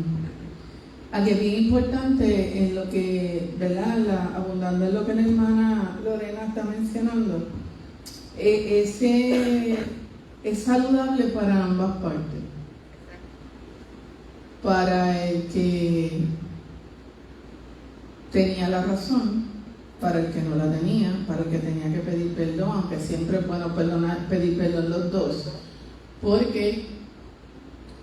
Aquí es bien importante en lo que, ¿verdad?, abundando en lo que la hermana Lorena está mencionando, es saludable para ambas partes. Para el que tenía la razón para el que no la tenía, para el que tenía que pedir perdón, aunque siempre es bueno pedir perdón los dos, porque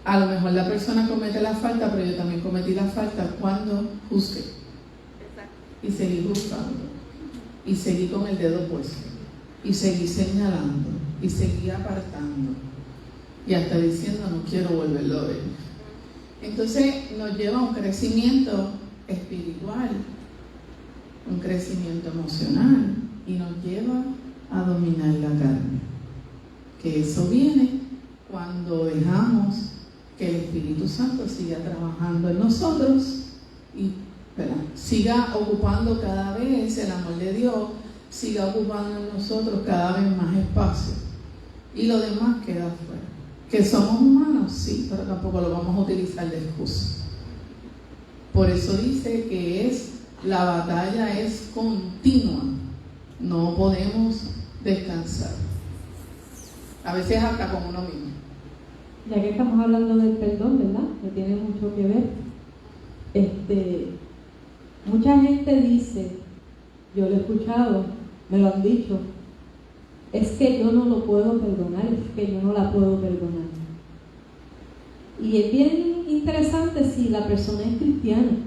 a lo mejor la persona comete la falta, pero yo también cometí la falta cuando juzgué. Exacto. Y seguí juzgando, y seguí con el dedo puesto, y seguí señalando, y seguí apartando, y hasta diciendo no quiero volverlo a ver. Entonces nos lleva a un crecimiento espiritual, un crecimiento emocional, y nos lleva a dominar la carne, que eso viene cuando dejamos que el Espíritu Santo siga trabajando en nosotros y siga ocupando cada vez el amor de Dios, siga ocupando en nosotros cada vez más espacio, y lo demás queda afuera. ¿Que somos humanos? Sí, pero tampoco lo vamos a utilizar de excusa. Por eso dice que la batalla es continua, no podemos descansar, a veces hasta con uno mismo. Ya que estamos hablando del perdón, ¿verdad? Que tiene mucho que ver. Mucha gente dice, yo lo he escuchado, me lo han dicho, es que yo no lo puedo perdonar, es que yo no la puedo perdonar. Y es bien interesante si la persona es cristiana,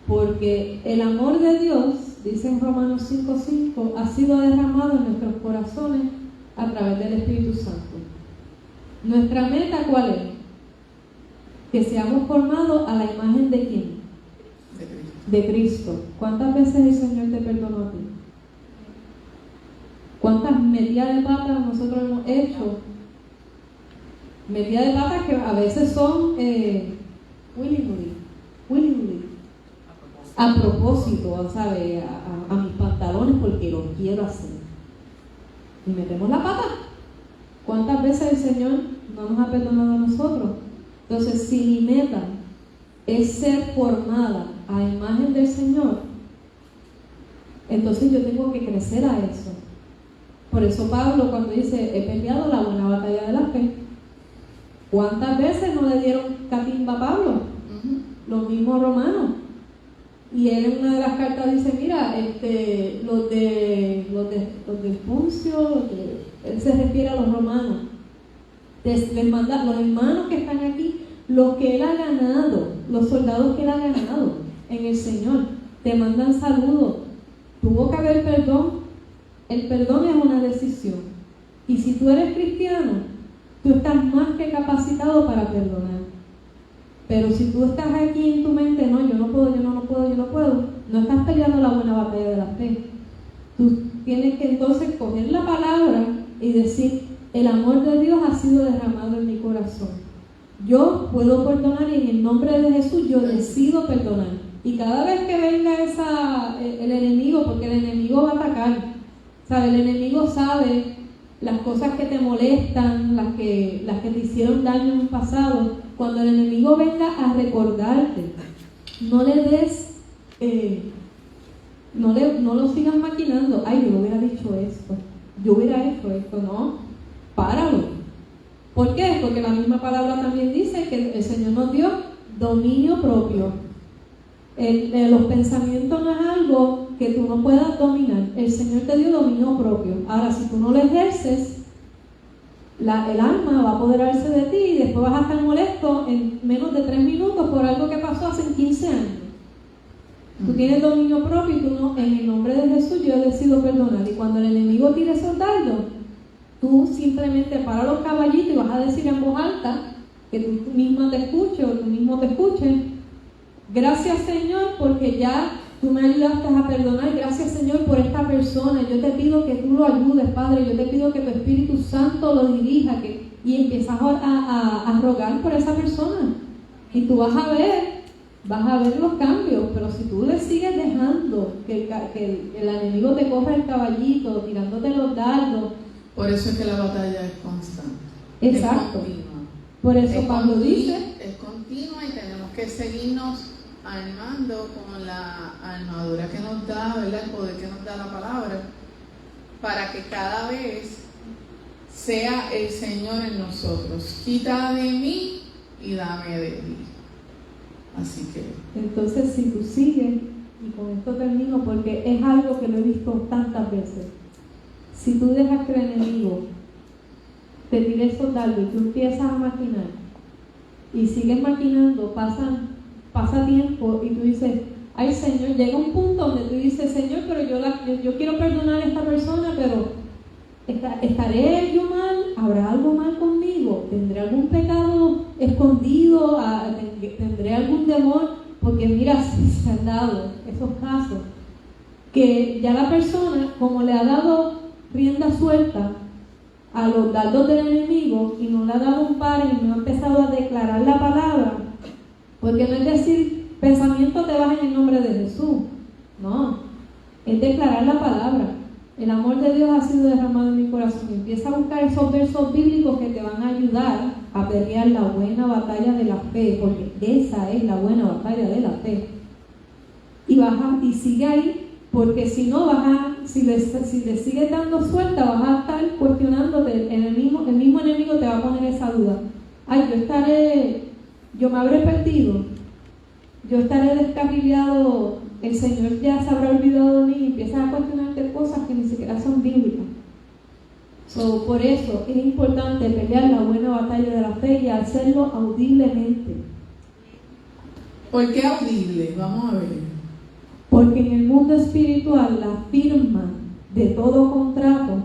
porque el amor de Dios, dice en Romanos 5:5, ha sido derramado en nuestros corazones a través del Espíritu Santo. Nuestra meta, ¿cuál es? Que seamos formados a la imagen de ¿quién? De Cristo. ¿Cuántas veces el Señor te perdonó a ti? ¿Cuántas metidas de patas nosotros hemos hecho? Metidas de patas que a veces son willingly, a propósito, ¿sabes? A mis pantalones porque lo quiero hacer. Y metemos la pata. ¿Cuántas veces el Señor no nos ha perdonado a nosotros? Entonces, si mi meta es ser formada a imagen del Señor, entonces yo tengo que crecer a eso. Por eso Pablo, cuando dice, he peleado la buena batalla de la fe, ¿cuántas veces no le dieron catimba a Pablo? Los mismos romanos. Y él en una de las cartas dice, mira, los del Poncio, él se refiere a los romanos, les manda, los hermanos que están aquí, los que él ha ganado, los soldados que él ha ganado en el Señor, te mandan saludos. Tuvo que haber perdón. El perdón es una decisión. Y si tú eres cristiano, tú estás más que capacitado para perdonar. Pero si tú estás aquí en tu mente, no, yo no puedo, no estás peleando la buena batalla de la fe. Tú tienes que entonces coger la palabra y decir, el amor de Dios ha sido derramado en mi corazón. Yo puedo perdonar y en el nombre de Jesús yo decido perdonar. Y cada vez que venga el enemigo, porque el enemigo va a atacar, ¿sabe? El enemigo sabe las cosas que te molestan, las que te hicieron daño en un pasado. Cuando el enemigo venga a recordarte, no le des, no lo sigas maquinando. Ay, yo hubiera dicho esto, yo hubiera hecho esto. No, páralo. ¿Por qué? Porque la misma palabra también dice que el Señor nos dio dominio propio. Los pensamientos no es algo que tú no puedas dominar. El Señor te dio dominio propio. Ahora, si tú no lo ejerces, el alma va a apoderarse de ti y después vas a estar molesto en menos de 3 minutos por algo que pasó hace 15 años. Tú tienes dominio propio y tú no, en el nombre de Jesús yo decido perdonar. Y cuando el enemigo tire esos dardos, tú simplemente para los caballitos y vas a decir en voz alta, que tú misma te escuches o tú mismo te escuches, gracias Señor porque ya tú me ayudaste a perdonar, gracias Señor por esta persona, yo te pido que tú lo ayudes Padre, yo te pido que tu Espíritu Santo lo dirija y empiezas a rogar por esa persona y tú vas a ver los cambios. Pero si tú le sigues dejando que el enemigo te coja el caballito, tirándote los dardos. Por eso es que la batalla es constante. Exacto. Es continua. Por eso Pablo dice, es continua y tenemos que seguirnos armando con la armadura que nos da, ¿verdad? El poder que nos da la palabra, para que cada vez sea el Señor en nosotros. Quita de mí y dame de ti. Así que entonces si tú sigues y con esto termino porque es algo que lo he visto tantas veces. Si tú dejas que el enemigo te tire esos dardos y tú empiezas a maquinar y sigues maquinando, pasa tiempo y tú dices, ay Señor, llega un punto donde tú dices, Señor, pero yo quiero perdonar a esta persona, pero ¿estaré yo mal? ¿Habrá algo mal conmigo? ¿Tendré algún pecado escondido? ¿Tendré algún temor? Porque mira, se han dado esos casos que ya la persona, como le ha dado rienda suelta a los dardos del enemigo y no le ha dado un par y no ha empezado a declarar la palabra, porque no es decir pensamiento te vas en el nombre de Jesús, no, es declarar la palabra. El amor de Dios ha sido derramado en mi corazón. Y empieza a buscar esos versos bíblicos que te van a ayudar a pelear la buena batalla de la fe, porque esa es la buena batalla de la fe. Y sigue ahí, porque si no si le sigues dando suelta, vas a estar cuestionándote. El mismo enemigo te va a poner esa duda. Ay, yo me habré perdido, yo estaré descarrilado, el Señor ya se habrá olvidado de mí, y empiezas a cuestionarte cosas que ni siquiera son bíblicas. Por eso es importante pelear la buena batalla de la fe y hacerlo audiblemente. ¿Por qué audible? Vamos a ver. Porque en el mundo espiritual la firma de todo contrato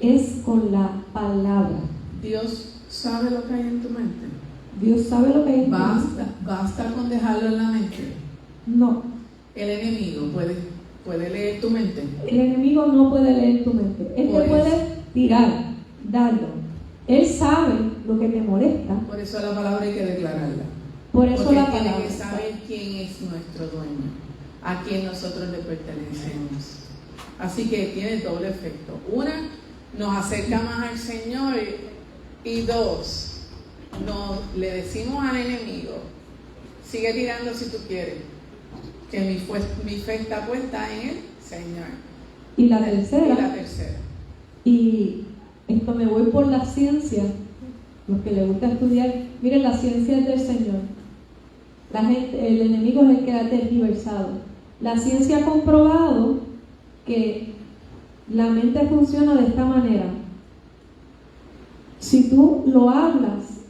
es con la palabra. Dios sabe lo que hay en tu mente. Dios sabe lo que hay en tu mente. Basta con dejarlo en la mente. No. El enemigo puede leer tu mente. El enemigo no puede leer tu mente. Él te puede tirar, darlo. Él sabe lo que te molesta. Por eso la palabra hay que declararla. Por eso porque la tiene palabra. que saber quién es nuestro dueño, a quién nosotros le pertenecemos. Así que tiene doble efecto. Una, nos acerca más al Señor, y dos, le decimos al enemigo, sigue tirando si tú quieres, que mi fe está puesta en el Señor. Y la tercera. Y esto me voy por la ciencia, los que les gusta estudiar. Miren, la ciencia es del Señor. El enemigo es el que ha tergiversado. La ciencia ha comprobado que la mente funciona de esta manera. Si tú lo hablas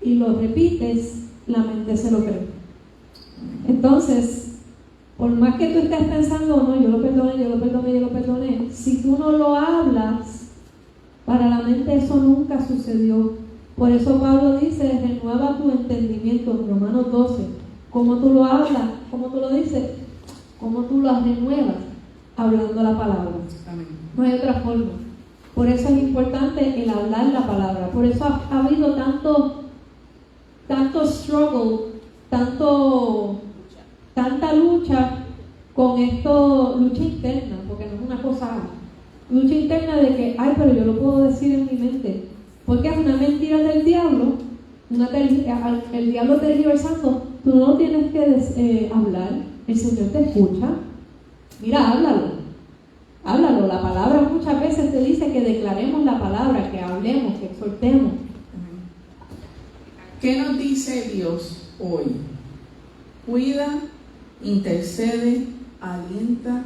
y lo repites, la mente se lo cree. Entonces, por más que tú estés pensando, no, yo lo perdoné, si tú no lo hablas, para la mente eso nunca sucedió. Por eso Pablo dice, renueva tu entendimiento, en Romanos 12. ¿Cómo tú lo hablas? ¿Cómo tú lo dices? ¿Cómo tú lo renuevas? Hablando la palabra. Amén. No hay otra forma. Por eso es importante el hablar la palabra. Por eso ha habido tanto struggle, tanta lucha con esto, lucha interna, porque no es una cosa, lucha interna de que, ay, pero yo lo puedo decir en mi mente, porque es una mentira del diablo, el diablo tergiversando, tú no tienes que hablar, el Señor te escucha, mira, háblalo, la palabra muchas veces te dice que declaremos la palabra, que hablemos, que exhortemos. ¿Qué nos dice Dios hoy? Cuida, intercede, alienta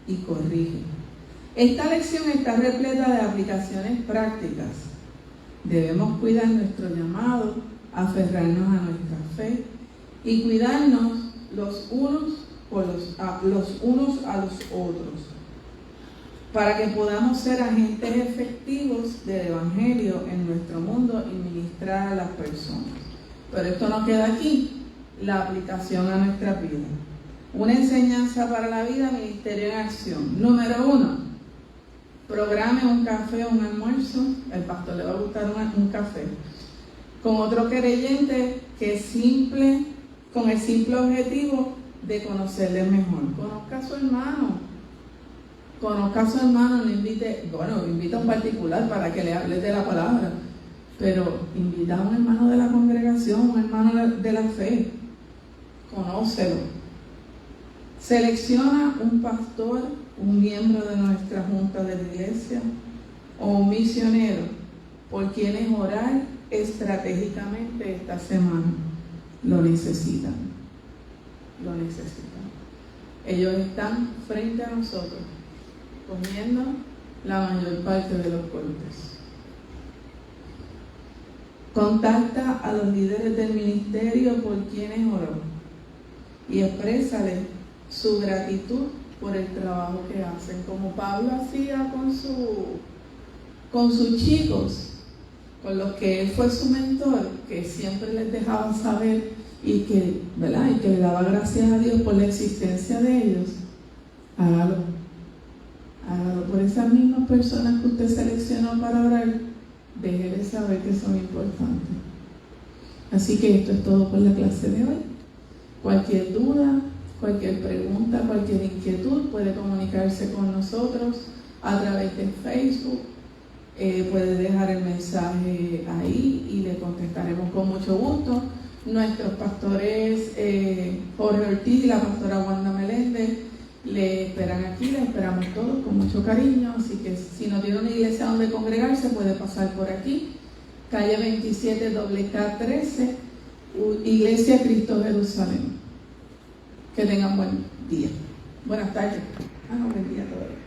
y corrige. Esta lección está repleta de aplicaciones prácticas. Debemos cuidar nuestro llamado, aferrarnos a nuestra fe y cuidarnos los unos a los otros, para que podamos ser agentes efectivos del Evangelio en nuestro mundo y ministrar a las personas. Pero esto no queda aquí, la aplicación a nuestra vida. Una enseñanza para la vida, ministerio en acción. Número 1, programe un café o un almuerzo, el pastor le va a gustar un café, con otro creyente con el simple objetivo de conocerle mejor. Conozca a su hermano, no invita a un particular para que le hables de la palabra, pero invita a un hermano de la congregación, un hermano de la fe, conócelo. Selecciona un pastor, un miembro de nuestra junta de la iglesia o un misionero por quienes orar estratégicamente esta semana. Lo necesitan. Ellos están frente a nosotros, comiendo la mayor parte de los cortes. Contacta a los líderes del ministerio por quienes oró y exprésale su gratitud por el trabajo que hacen, como Pablo hacía con sus chicos, con los que él fue su mentor, que siempre les dejaba saber y que, ¿verdad? Y que le daba gracias a Dios por la existencia de ellos. Hágalo por esas mismas personas que usted seleccionó para orar. Déjele saber que son importantes. Así que esto es todo por la clase de hoy. Cualquier duda, cualquier pregunta, cualquier inquietud puede comunicarse con nosotros a través de Facebook. Puede dejar el mensaje ahí y le contestaremos con mucho gusto. Nuestros pastores Jorge Ortiz y la pastora Wanda Meléndez le esperan aquí, le esperamos todos con mucho cariño, así que si no tiene una iglesia donde congregarse puede pasar por aquí, calle 27 WK13, Iglesia Cristo Jerusalén. Que tengan buen día. Buenas tardes. Buen día a todos.